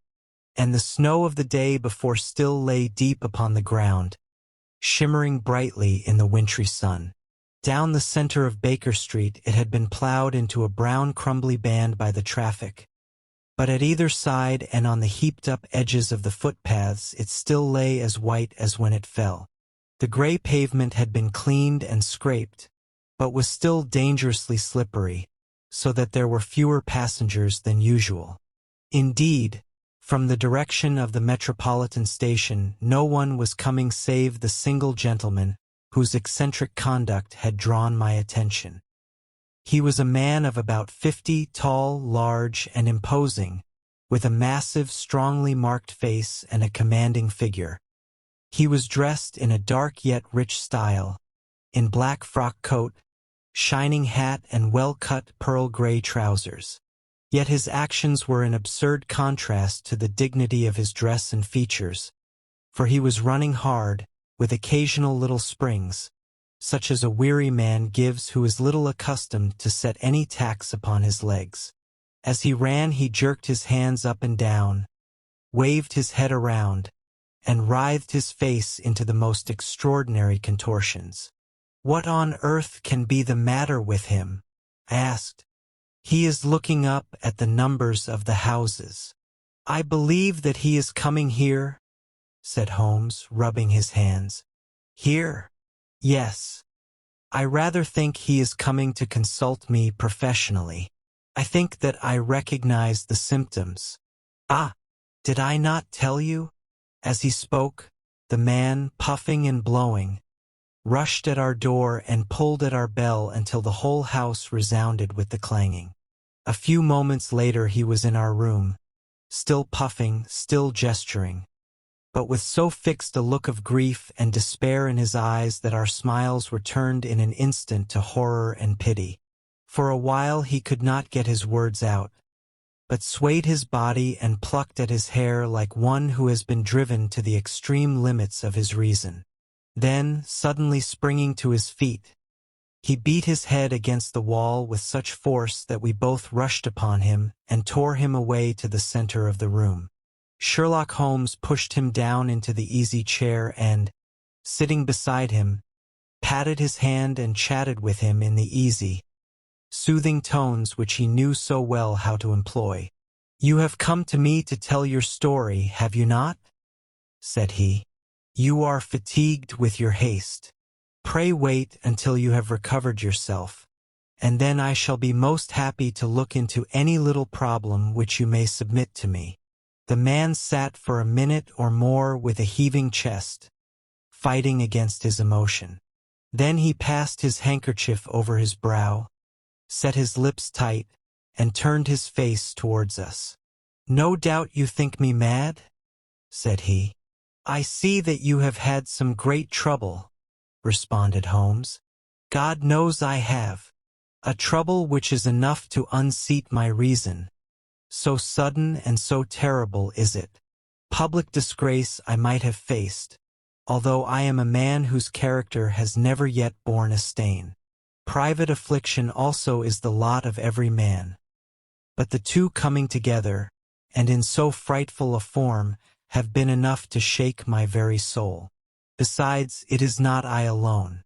and the snow of the day before still lay deep upon the ground, shimmering brightly in the wintry sun. Down the center of Baker Street it had been plowed into a brown crumbly band by the traffic, but at either side and on the heaped-up edges of the footpaths it still lay as white as when it fell. The gray pavement had been cleaned and scraped, but was still dangerously slippery, so that there were fewer passengers than usual. Indeed, from the direction of the Metropolitan Station no one was coming save the single gentleman whose eccentric conduct had drawn my attention. He was a man of about 50, tall, large, and imposing, with a massive, strongly marked face and a commanding figure. He was dressed in a dark yet rich style, in black frock coat, shining hat, and well-cut pearl-gray trousers. Yet his actions were in absurd contrast to the dignity of his dress and features, for he was running hard, with occasional little springs, such as a weary man gives who is little accustomed to set any tax upon his legs. As he ran he jerked his hands up and down, waved his head around, and writhed his face into the most extraordinary contortions. "What on earth can be the matter with him?" I asked. "He is looking up at the numbers of the houses." "I believe that he is coming here," said Holmes, rubbing his hands. "Here? Yes. I rather think he is coming to consult me professionally. I think that I recognize the symptoms. Ah, did I not tell you?" As he spoke, the man, puffing and blowing, rushed at our door and pulled at our bell until the whole house resounded with the clanging. A few moments later he was in our room, still puffing, still gesturing, but with so fixed a look of grief and despair in his eyes that our smiles were turned in an instant to horror and pity. For a while he could not get his words out, but swayed his body and plucked at his hair like one who has been driven to the extreme limits of his reason. Then, suddenly springing to his feet, he beat his head against the wall with such force that we both rushed upon him and tore him away to the center of the room. Sherlock Holmes pushed him down into the easy chair and, sitting beside him, patted his hand and chatted with him in the easy, soothing tones which he knew so well how to employ. "You have come to me to tell your story, have you not?" said he. "You are fatigued with your haste. Pray wait until you have recovered yourself, and then I shall be most happy to look into any little problem which you may submit to me." The man sat for a minute or more with a heaving chest, fighting against his emotion. Then he passed his handkerchief over his brow, set his lips tight, and turned his face towards us. "No doubt you think me mad?" said he. "I see that you have had some great trouble," responded Holmes. "God knows I have. A trouble which is enough to unseat my reason. So sudden and so terrible is it. Public disgrace I might have faced, although I am a man whose character has never yet borne a stain. Private affliction also is the lot of every man. But the two coming together, and in so frightful a form, have been enough to shake my very soul. Besides, it is not I alone.